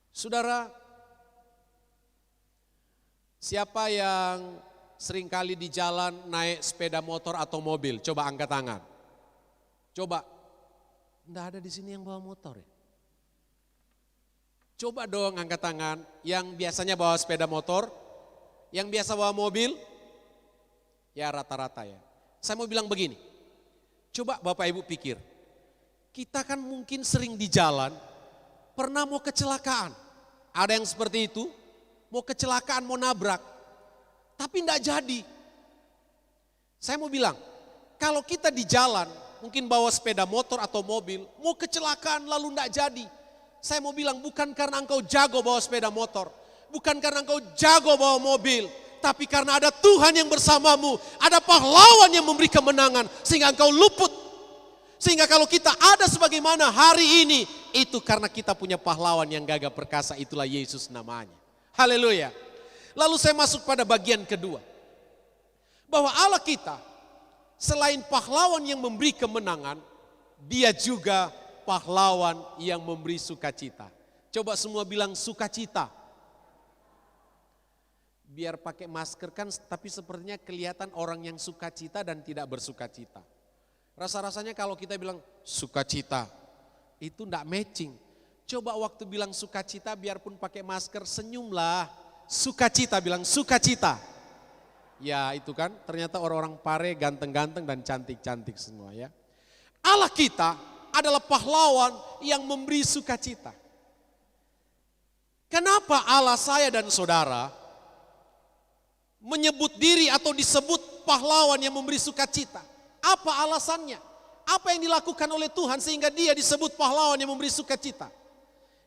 Saudara, siapa yang seringkali di jalan naik sepeda motor atau mobil? Coba angkat tangan. Coba. Enggak ada di sini yang bawa motor ya? Coba dong angkat tangan yang biasanya bawa sepeda motor, yang biasa bawa mobil, ya rata-rata ya. Saya mau bilang begini, coba Bapak Ibu pikir, kita kan mungkin sering di jalan, pernah mau kecelakaan. Ada yang seperti itu, mau kecelakaan, mau nabrak, tapi enggak jadi. Saya mau bilang, kalau kita di jalan, mungkin bawa sepeda motor atau mobil, mau kecelakaan lalu enggak jadi. Saya mau bilang bukan karena engkau jago bawa sepeda motor, bukan karena engkau jago bawa mobil, tapi karena ada Tuhan yang bersamamu, ada pahlawan yang memberi kemenangan sehingga engkau luput. Sehingga kalau kita ada sebagaimana hari ini, itu karena kita punya pahlawan yang gagah perkasa, itulah Yesus namanya. Haleluya. Lalu saya masuk pada bagian kedua. Bahwa Allah kita selain pahlawan yang memberi kemenangan, dia juga pahlawan yang memberi sukacita. Coba semua bilang sukacita. Biar pakai masker kan, tapi sepertinya kelihatan orang yang sukacita dan tidak bersukacita. Rasa-rasanya kalau kita bilang sukacita, itu enggak matching. Coba waktu bilang sukacita biarpun pakai masker, senyumlah. Sukacita, bilang sukacita. Ya itu kan, ternyata orang-orang Pare ganteng-ganteng dan cantik-cantik semua ya. Allah kita adalah pahlawan yang memberi sukacita. Kenapa Allah saya dan saudara menyebut diri atau disebut pahlawan yang memberi sukacita? Apa alasannya? Apa yang dilakukan oleh Tuhan sehingga dia disebut pahlawan yang memberi sukacita?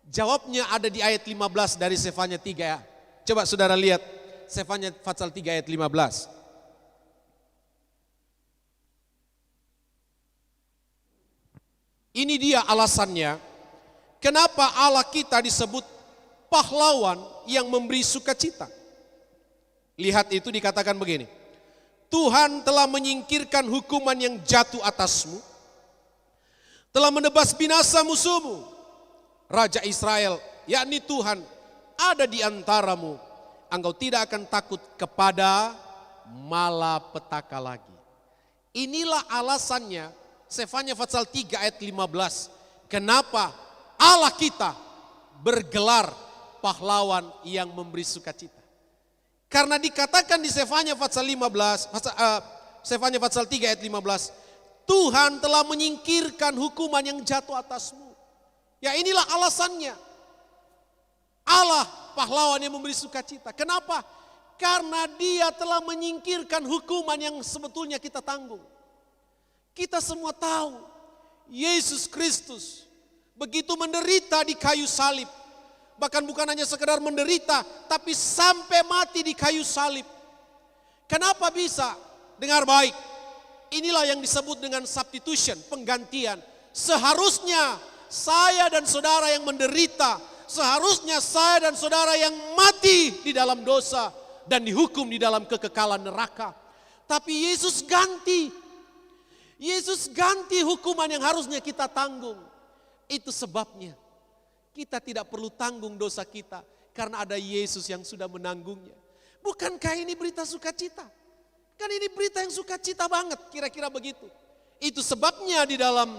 Jawabnya ada di ayat 15 dari Sefanya 3 ya. Coba saudara lihat Sefanya pasal 3 ayat 15. Ini dia alasannya kenapa Allah kita disebut pahlawan yang memberi sukacita. Lihat itu dikatakan begini. Tuhan telah menyingkirkan hukuman yang jatuh atasmu, telah menebas binasa musuhmu. Raja Israel, yakni Tuhan, ada di antaramu. Engkau tidak akan takut kepada malapetaka lagi. Inilah alasannya Sefanya pasal 3 ayat 15. Kenapa Allah kita bergelar pahlawan yang memberi sukacita? Karena dikatakan di Sefanya pasal 15, Sefanya pasal 3 ayat 15, Tuhan telah menyingkirkan hukuman yang jatuh atasmu. Ya inilah alasannya. Allah pahlawan yang memberi sukacita. Kenapa? Karena dia telah menyingkirkan hukuman yang sebetulnya kita tanggung. Kita semua tahu Yesus Kristus begitu menderita di kayu salib. Bahkan bukan hanya sekedar menderita, tapi sampai mati di kayu salib. Kenapa bisa? Dengar baik. Inilah yang disebut dengan substitution, penggantian. Seharusnya saya dan saudara yang menderita, seharusnya saya dan saudara yang mati di dalam dosa dan dihukum di dalam kekekalan neraka. Tapi Yesus ganti. Yesus ganti hukuman yang harusnya kita tanggung. Itu sebabnya kita tidak perlu tanggung dosa kita karena ada Yesus yang sudah menanggungnya. Bukankah ini berita sukacita? Kan ini berita yang sukacita banget, kira-kira begitu. Itu sebabnya di dalam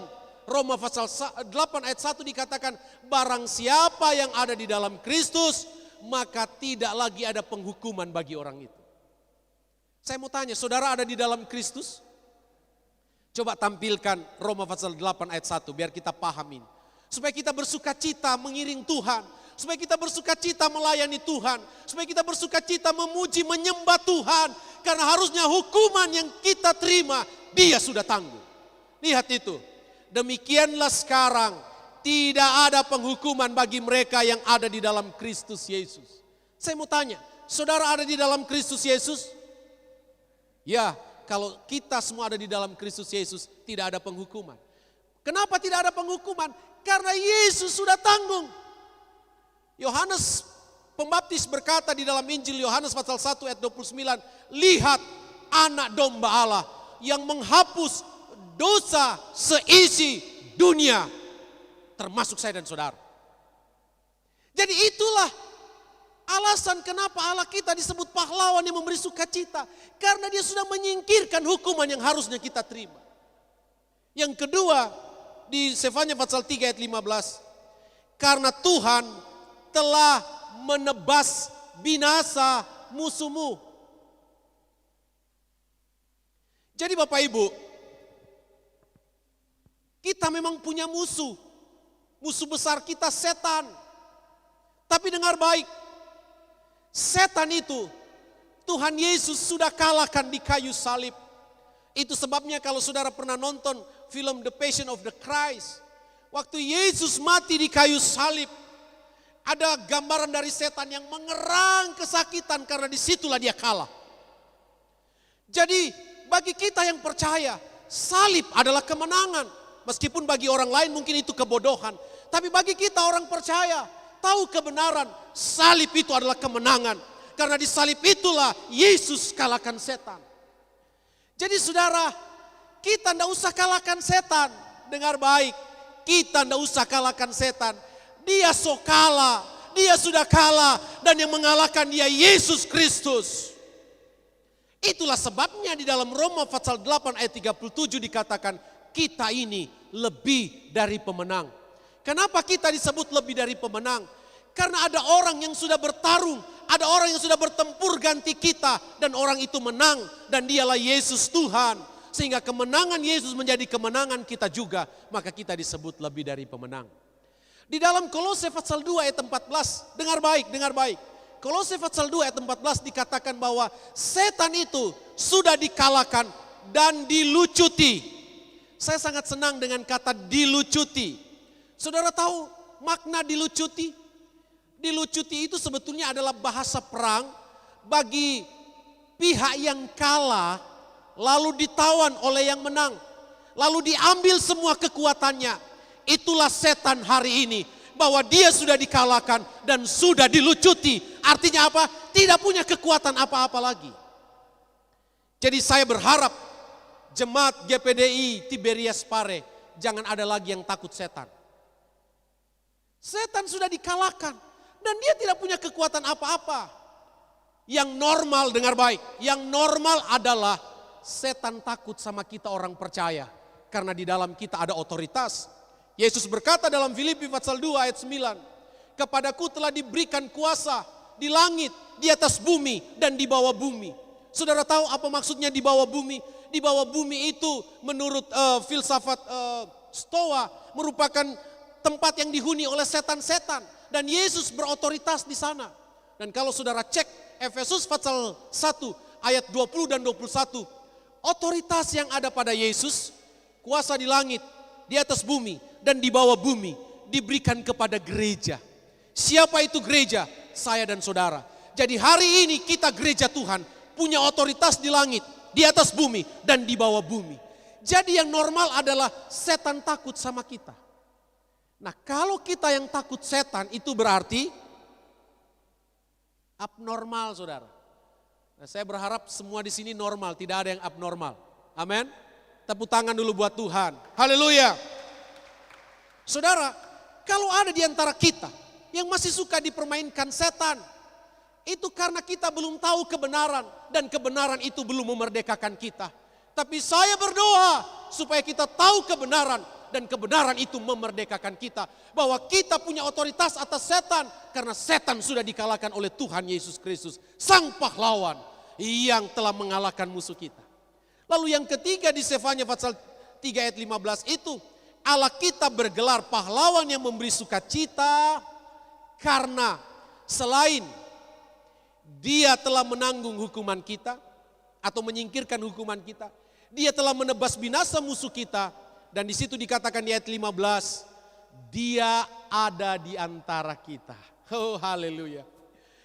Roma pasal 8 ayat 1 dikatakan, barang siapa yang ada di dalam Kristus, maka tidak lagi ada penghukuman bagi orang itu. Saya mau tanya, saudara ada di dalam Kristus? Coba tampilkan Roma pasal 8 ayat 1 biar kita pahamin. Supaya kita bersuka cita mengiring Tuhan. supaya kita bersukacita melayani Tuhan, supaya kita bersukacita memuji, menyembah Tuhan. Karena harusnya hukuman yang kita terima, Dia sudah tanggung. Lihat itu. Demikianlah sekarang, tidak ada penghukuman bagi mereka yang ada di dalam Kristus Yesus. Saya mau tanya, saudara ada di dalam Kristus Yesus? Ya, kalau kita semua ada di dalam Kristus Yesus, tidak ada penghukuman. Kenapa tidak ada penghukuman? Karena Yesus sudah tanggung. Yohanes Pembaptis berkata di dalam Injil Yohanes pasal 1 ayat 29, lihat anak domba Allah yang menghapus dosa seisi dunia, termasuk saya dan saudara. Jadi itulah alasan kenapa Allah kita disebut pahlawan yang memberi sukacita. Karena Dia sudah menyingkirkan hukuman yang harusnya kita terima. Yang kedua, di Sefanya pasal 3 ayat 15. Karena Tuhan telah menebas binasa musuhmu. Jadi Bapak Ibu, kita memang punya musuh. Musuh besar kita setan. Tapi dengar baik, setan itu Tuhan Yesus sudah kalahkan di kayu salib. Itu sebabnya kalau saudara pernah nonton film The Passion of the Christ, waktu Yesus mati di kayu salib, ada gambaran dari setan yang mengerang kesakitan karena disitulah dia kalah. Jadi bagi kita yang percaya, salib adalah kemenangan. Meskipun bagi orang lain mungkin itu kebodohan. Tapi bagi kita orang percaya, tahu kebenaran, salib itu adalah kemenangan. Karena di salib itulah Yesus kalahkan setan. Jadi saudara, kita tidak usah kalahkan setan. Dengar baik, kita tidak usah kalahkan setan. Dia so kalah, dia sudah kalah. Dan yang mengalahkan dia Yesus Kristus. Itulah sebabnya di dalam Roma pasal 8 ayat 37 dikatakan, kita ini lebih dari pemenang. Kenapa kita disebut lebih dari pemenang? Karena ada orang yang sudah bertarung, ada orang yang sudah bertempur ganti kita, dan orang itu menang, dan dialah Yesus Tuhan. Sehingga kemenangan Yesus menjadi kemenangan kita juga, maka kita disebut lebih dari pemenang. Di dalam Kolose pasal 2 ayat 14, dengar baik. Kolose pasal 2 ayat 14 dikatakan bahwa setan itu sudah dikalahkan dan dilucuti. Saya sangat senang dengan kata dilucuti. Saudara tahu makna dilucuti? Dilucuti itu sebetulnya adalah bahasa perang bagi pihak yang kalah lalu ditawan oleh yang menang. Lalu diambil semua kekuatannya. Itulah setan hari ini. Bahwa dia sudah dikalahkan dan sudah dilucuti. Artinya apa? Tidak punya kekuatan apa-apa lagi. Jadi saya berharap jemaat GPDI Tiberias Pare jangan ada lagi yang takut setan. Setan sudah dikalahkan. Dan dia tidak punya kekuatan apa-apa. Yang normal, dengar baik. Yang normal adalah setan takut sama kita orang percaya. Karena di dalam kita ada otoritas. Yesus berkata dalam Filipi pasal 2 ayat 9. Kepadaku telah diberikan kuasa di langit, di atas bumi, dan di bawah bumi. Saudara tahu apa maksudnya di bawah bumi? Di bawah bumi itu menurut filsafat Stoa merupakan tempat yang dihuni oleh setan-setan. Dan Yesus berotoritas di sana. Dan kalau saudara cek Efesus pasal 1 ayat 20 dan 21. Otoritas yang ada pada Yesus, kuasa di langit, di atas bumi, dan di bawah bumi diberikan kepada gereja. Siapa itu gereja? Saya dan saudara. Jadi hari ini kita gereja Tuhan punya otoritas di langit, di atas bumi, dan di bawah bumi. Jadi yang normal adalah setan takut sama kita. Nah kalau kita yang takut setan itu berarti abnormal saudara. Nah, saya berharap semua di sini normal, tidak ada yang abnormal. Amin. Tepuk tangan dulu buat Tuhan. Haleluya. Saudara, kalau ada di antara kita yang masih suka dipermainkan setan, itu karena kita belum tahu kebenaran dan kebenaran itu belum memerdekakan kita. Tapi saya berdoa supaya kita tahu kebenaran dan kebenaran itu memerdekakan kita. Bahwa kita punya otoritas atas setan karena setan sudah dikalahkan oleh Tuhan Yesus Kristus, sang pahlawan yang telah mengalahkan musuh kita. Lalu yang ketiga di Sefanya pasal 3 ayat 15 itu, Allah kita bergelar pahlawan yang memberi sukacita Karena selain Dia telah menanggung hukuman kita atau menyingkirkan hukuman kita, Dia telah menebas binasa musuh kita. Dan di situ dikatakan di ayat 15, Dia ada di antara kita. Oh haleluya.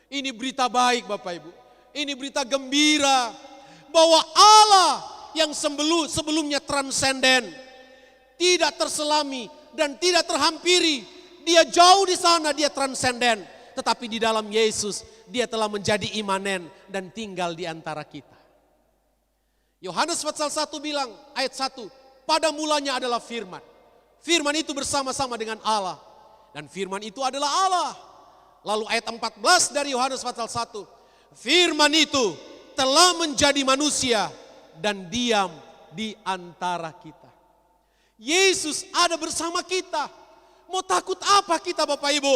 Ini berita baik Bapak Ibu. Ini berita gembira bahwa Allah yang sebelumnya transenden, tidak terselami dan tidak terhampiri. Dia jauh di sana, Dia transenden. Tetapi di dalam Yesus, Dia telah menjadi imanen dan tinggal di antara kita. Yohanes pasal 1 bilang, ayat 1, pada mulanya adalah firman. Firman itu bersama-sama dengan Allah. Dan firman itu adalah Allah. Lalu ayat 14 dari Yohanes pasal 1, firman itu telah menjadi manusia dan diam di antara kita. Yesus ada bersama kita. Mau takut apa kita Bapak Ibu?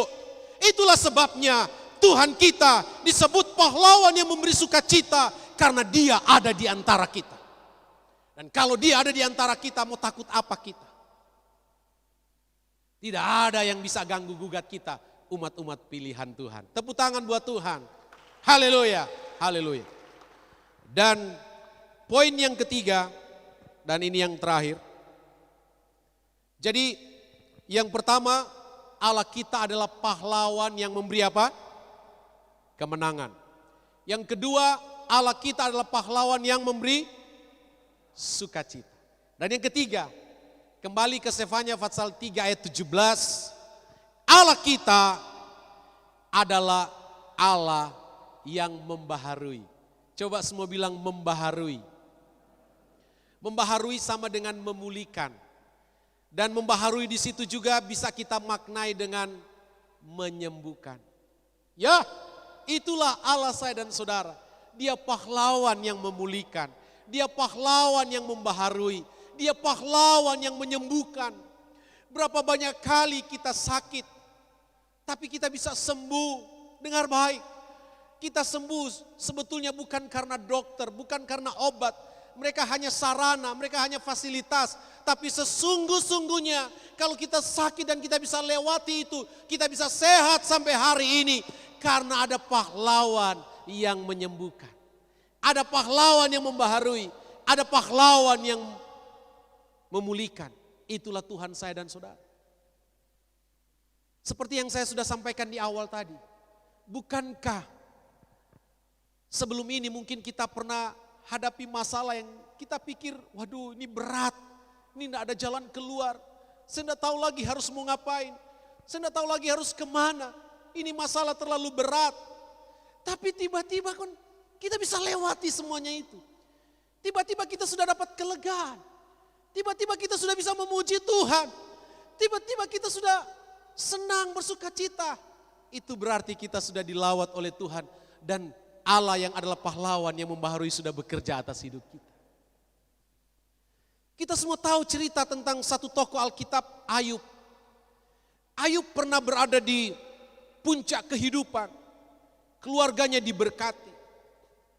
Itulah sebabnya Tuhan kita disebut pahlawan yang memberi sukacita karena Dia ada di antara kita. Dan kalau Dia ada di antara kita, mau takut apa kita? Tidak ada yang bisa ganggu gugat kita, umat-umat pilihan Tuhan. Tepuk tangan buat Tuhan. Haleluya, haleluya. Dan poin yang ketiga, dan ini yang terakhir. Jadi yang pertama, Allah kita adalah pahlawan yang memberi apa? Kemenangan. Yang kedua, Allah kita adalah pahlawan yang memberi sukacita. Dan yang ketiga, kembali ke Sefanya pasal 3 ayat 17, Allah kita adalah Allah yang membaharui. Coba semua bilang membaharui. Membaharui sama dengan memulihkan. Dan membaharui di situ juga bisa kita maknai dengan menyembuhkan. Ya, itulah Allah saya dan saudara. Dia pahlawan yang memulihkan. Dia pahlawan yang membaharui. Dia pahlawan yang menyembuhkan. Berapa banyak kali kita sakit, tapi kita bisa sembuh. Dengar baik, kita sembuh sebetulnya bukan karena dokter, bukan karena obat. Mereka hanya sarana, mereka hanya fasilitas. Tapi sesungguh-sungguhnya kalau kita sakit dan kita bisa lewati itu, kita bisa sehat sampai hari ini. Karena ada pahlawan yang menyembuhkan. Ada pahlawan yang membaharui. Ada pahlawan yang memulihkan. Itulah Tuhan saya dan saudara. Seperti yang saya sudah sampaikan di awal tadi. Bukankah sebelum ini mungkin kita pernah hadapi masalah yang kita pikir, waduh ini berat. Ini tidak ada jalan keluar. Saya tidak tahu lagi harus mau ngapain. Saya tidak tahu lagi harus kemana. Ini masalah terlalu berat. Tapi tiba-tiba kan kita bisa lewati semuanya itu. Tiba-tiba kita sudah dapat kelegaan. Tiba-tiba kita sudah bisa memuji Tuhan. Tiba-tiba kita sudah senang bersuka cita. Itu berarti kita sudah dilawat oleh Tuhan. Dan Allah yang adalah pahlawan yang membaharui sudah bekerja atas hidup kita. Kita semua tahu cerita tentang satu tokoh Alkitab, Ayub. Ayub pernah berada di puncak kehidupan. Keluarganya diberkati.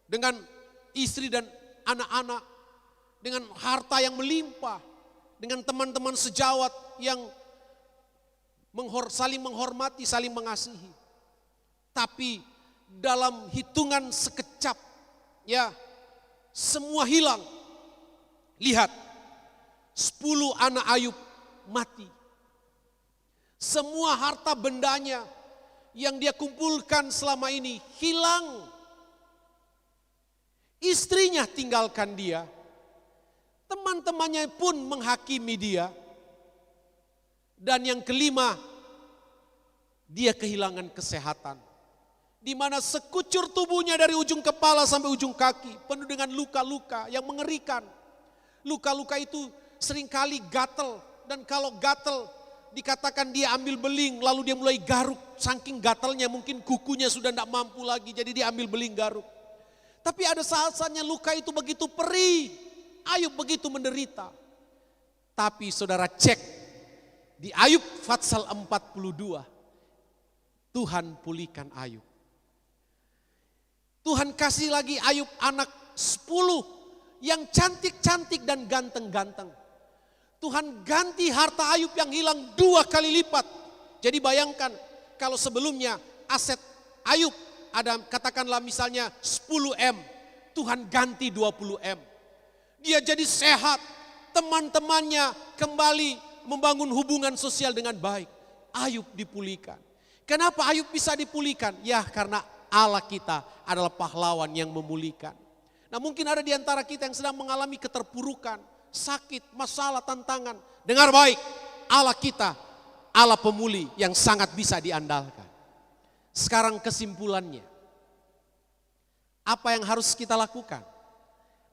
Dengan istri dan anak-anak. Dengan harta yang melimpah. Dengan teman-teman sejawat yang saling menghormati, saling mengasihi. Tapi dalam hitungan sekejap, ya semua hilang. Lihat. 10 anak Ayub mati. Semua harta bendanya yang dia kumpulkan selama ini hilang. Istrinya tinggalkan dia. Teman-temannya pun menghakimi dia. Dan yang kelima, dia kehilangan kesehatan. Di mana sekucur tubuhnya dari ujung kepala sampai ujung kaki penuh dengan luka-luka yang mengerikan. Luka-luka itu seringkali gatel, dan kalau gatel dikatakan dia ambil beling lalu dia mulai garuk. Saking gatelnya mungkin kukunya sudah tidak mampu lagi, jadi dia ambil beling garuk. Tapi ada saat-saatnya luka itu begitu perih, Ayub begitu menderita. Tapi saudara cek di Ayub pasal 42, Tuhan pulihkan Ayub. Tuhan kasih lagi Ayub anak 10 yang cantik-cantik dan ganteng-ganteng. Tuhan ganti harta Ayub yang hilang 2 kali lipat. Jadi bayangkan, kalau sebelumnya aset Ayub ada katakanlah misalnya 10M, Tuhan ganti 20M. Dia jadi sehat, teman-temannya kembali membangun hubungan sosial dengan baik. Ayub dipulihkan. Kenapa Ayub bisa dipulihkan? Ya karena Allah kita adalah pahlawan yang memulihkan. Nah mungkin ada di antara kita yang sedang mengalami keterpurukan, sakit, masalah, tantangan. Dengar baik, Allah kita, Allah pemulih yang sangat bisa diandalkan. Sekarang kesimpulannya, apa yang harus kita lakukan?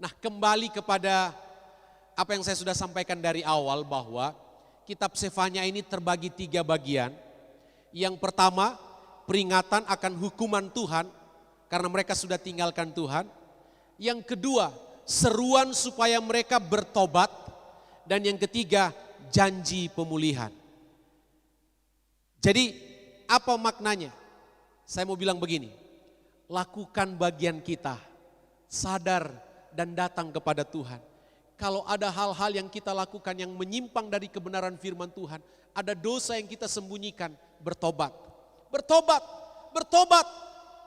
Nah kembali kepada apa yang saya sudah sampaikan dari awal bahwa kitab Sefanya ini terbagi 3 bagian. Yang pertama, peringatan akan hukuman Tuhan karena mereka sudah tinggalkan Tuhan. Yang kedua, seruan supaya mereka bertobat. Dan yang ketiga, janji pemulihan. Jadi apa maknanya? Saya mau bilang begini, lakukan bagian kita, sadar dan datang kepada Tuhan. Kalau ada hal-hal yang kita lakukan yang menyimpang dari kebenaran firman Tuhan, ada dosa yang kita sembunyikan, bertobat. Bertobat, bertobat,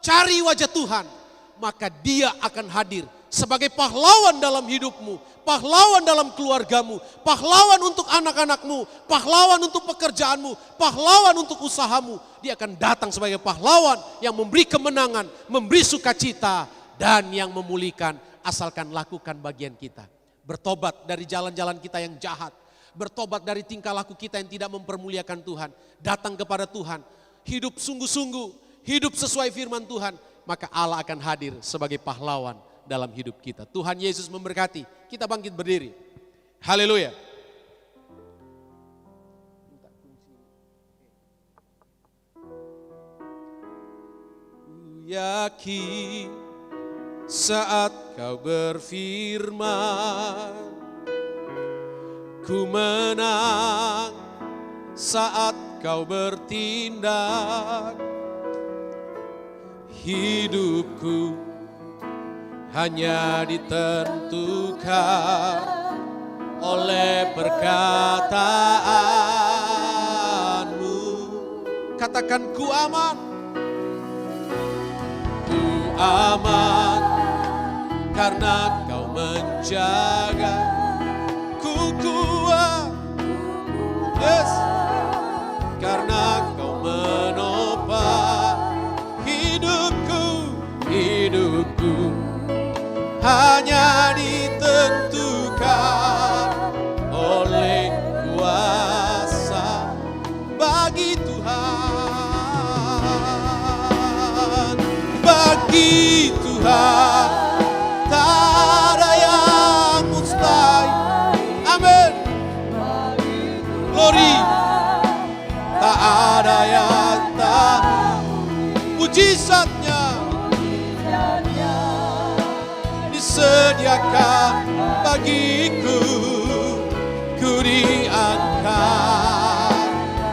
cari wajah Tuhan. Maka dia akan hadir sebagai pahlawan dalam hidupmu, pahlawan dalam keluargamu, pahlawan untuk anak-anakmu, pahlawan untuk pekerjaanmu, pahlawan untuk usahamu. Dia akan datang sebagai pahlawan yang memberi kemenangan, memberi sukacita, dan yang memulihkan asalkan lakukan bagian kita. Bertobat dari jalan-jalan kita yang jahat, bertobat dari tingkah laku kita yang tidak mempermuliakan Tuhan, datang kepada Tuhan, hidup sungguh-sungguh, hidup sesuai firman Tuhan, maka Allah akan hadir sebagai pahlawan dalam hidup kita. Tuhan Yesus memberkati. Kita bangkit berdiri. Haleluya. Yakin saat kau berfirman, ku menang saat kau bertindak. Hidupku hanya ditentukan oleh perkataanmu. Katakan ku aman. Ku aman karena kau menjaga. Ku kuat, yes, karena kau menopang hidupku hanya ditentukan oleh kuasa bagi Tuhan. Bagi Tuhan tak ada yang mustahil. Amin. Glory. Tak ada yang tak mujizatnya disediakan bagiku. Ku diangkat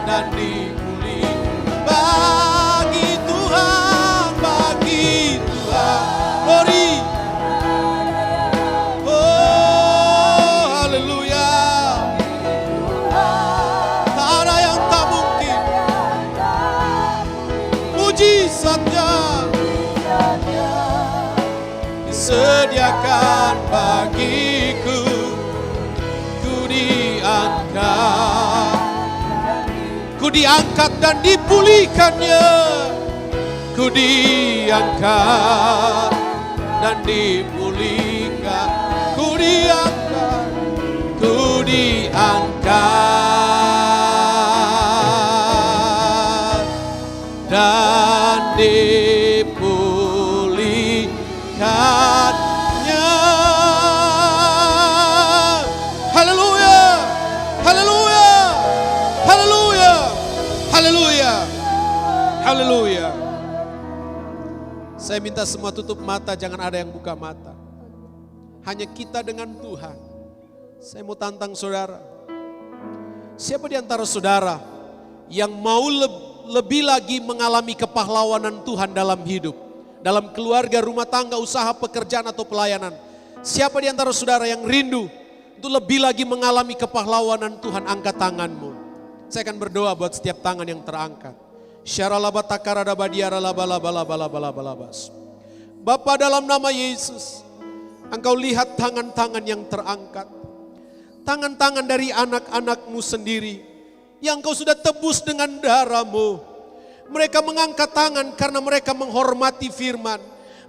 dan dipulihkan bagi Tuhan, bagi Tuhan. Glory. Oh haleluya. Tak ada yang tak mungkin. Mujizatnya disediakan bagiku. Ku diangkat dan dipulihkannya. Ku diangkat dan dipulihkan. Ku diangkat, ku diangkat dan dipulihkannya. Haleluya, haleluya, haleluya, haleluya, haleluya. Saya minta semua tutup mata, jangan ada yang buka mata. Hanya kita dengan Tuhan. Saya mau tantang saudara. Siapa di antara saudara yang mau lebih lagi mengalami kepahlawanan Tuhan dalam hidup? Dalam keluarga, rumah tangga, usaha, pekerjaan atau pelayanan. Siapa di antara saudara yang rindu untuk lebih lagi mengalami kepahlawanan Tuhan? Angkat tanganmu. Saya akan berdoa buat setiap tangan yang terangkat. Bapa, dalam nama Yesus, Engkau lihat tangan-tangan yang terangkat. Tangan-tangan dari anak-anak-Mu sendiri yang Engkau sudah tebus dengan darah-Mu. Mereka mengangkat tangan karena mereka menghormati firman.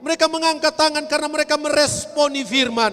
Mereka mengangkat tangan karena mereka meresponi firman.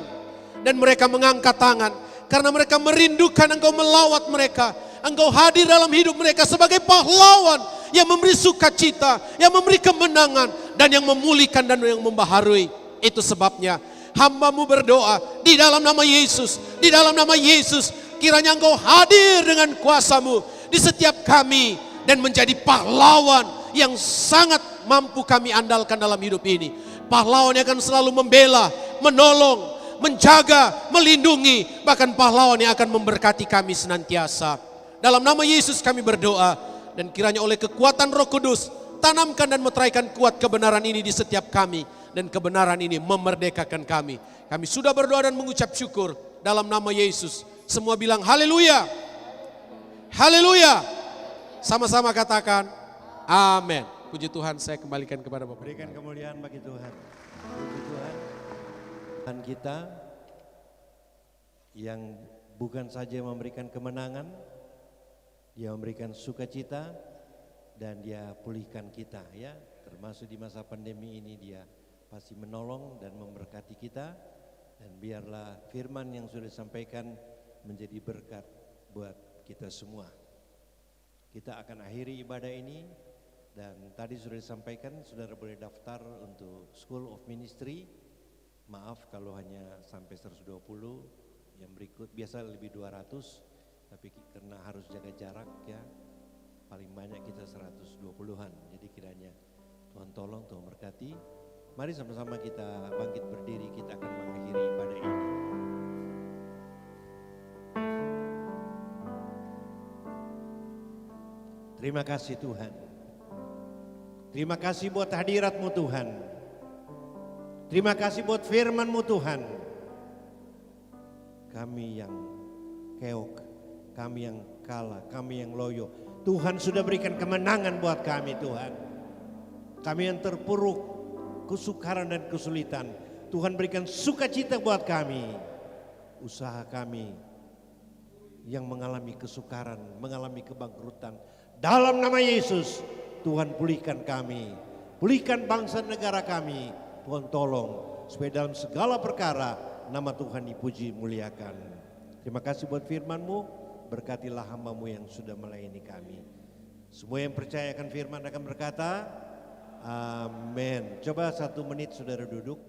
Dan mereka mengangkat tangan karena mereka merindukan Engkau melawat mereka. Engkau hadir dalam hidup mereka sebagai pahlawan yang memberi sukacita, yang memberi kemenangan, dan yang memulihkan dan yang membaharui. Itu sebabnya hamba-Mu berdoa di dalam nama Yesus, di dalam nama Yesus, kiranya Engkau hadir dengan kuasa-Mu di setiap kami dan menjadi pahlawan yang sangat mampu kami andalkan dalam hidup ini. Pahlawan yang akan selalu membela, menolong, menjaga, melindungi, bahkan pahlawan yang akan memberkati kami senantiasa. Dalam nama Yesus kami berdoa, dan kiranya oleh kekuatan Roh Kudus, tanamkan dan meteraikan kuat kebenaran ini di setiap kami, dan kebenaran ini memerdekakan kami. Kami sudah berdoa dan mengucap syukur dalam nama Yesus. Semua bilang haleluya. Haleluya. Sama-sama katakan amin. Puji Tuhan, saya kembalikan kepada Bapak. Berikan kemuliaan bagi Tuhan. Puji Tuhan. Tuhan kita yang bukan saja memberikan kemenangan, Dia memberikan sukacita dan Dia pulihkan kita, ya. Termasuk di masa pandemi ini Dia pasti menolong dan memberkati kita, dan biarlah firman yang sudah disampaikan menjadi berkat buat kita semua. Kita akan akhiri ibadah ini, dan tadi sudah disampaikan saudara boleh daftar untuk School of Ministry. Maaf kalau hanya sampai 120, yang berikut biasa lebih 200. Tapi karena harus jaga jarak, ya, paling banyak kita 120-an. Jadi kiranya Tuhan tolong, Tuhan berkati. Mari sama-sama kita bangkit berdiri, kita akan mengakhiri ibadah ini. Terima kasih Tuhan. Terima kasih buat hadirat-Mu Tuhan. Terima kasih buat firman-Mu Tuhan. Kami yang keok, kami yang kalah, kami yang loyo, Tuhan sudah berikan kemenangan buat kami Tuhan. Kami yang terpuruk, kesukaran dan kesulitan, Tuhan berikan sukacita buat kami. Usaha kami yang mengalami kesukaran, mengalami kebangkrutan, dalam nama Yesus Tuhan pulihkan kami, pulihkan bangsa negara kami. Tuhan tolong supaya dalam segala perkara nama Tuhan dipuji, muliakan. Terima kasih buat firman-Mu. Berkatilah hamba-Mu yang sudah melayani kami. Semua yang percaya akan firman akan berkata, amin. Coba 1 menit saudara duduk.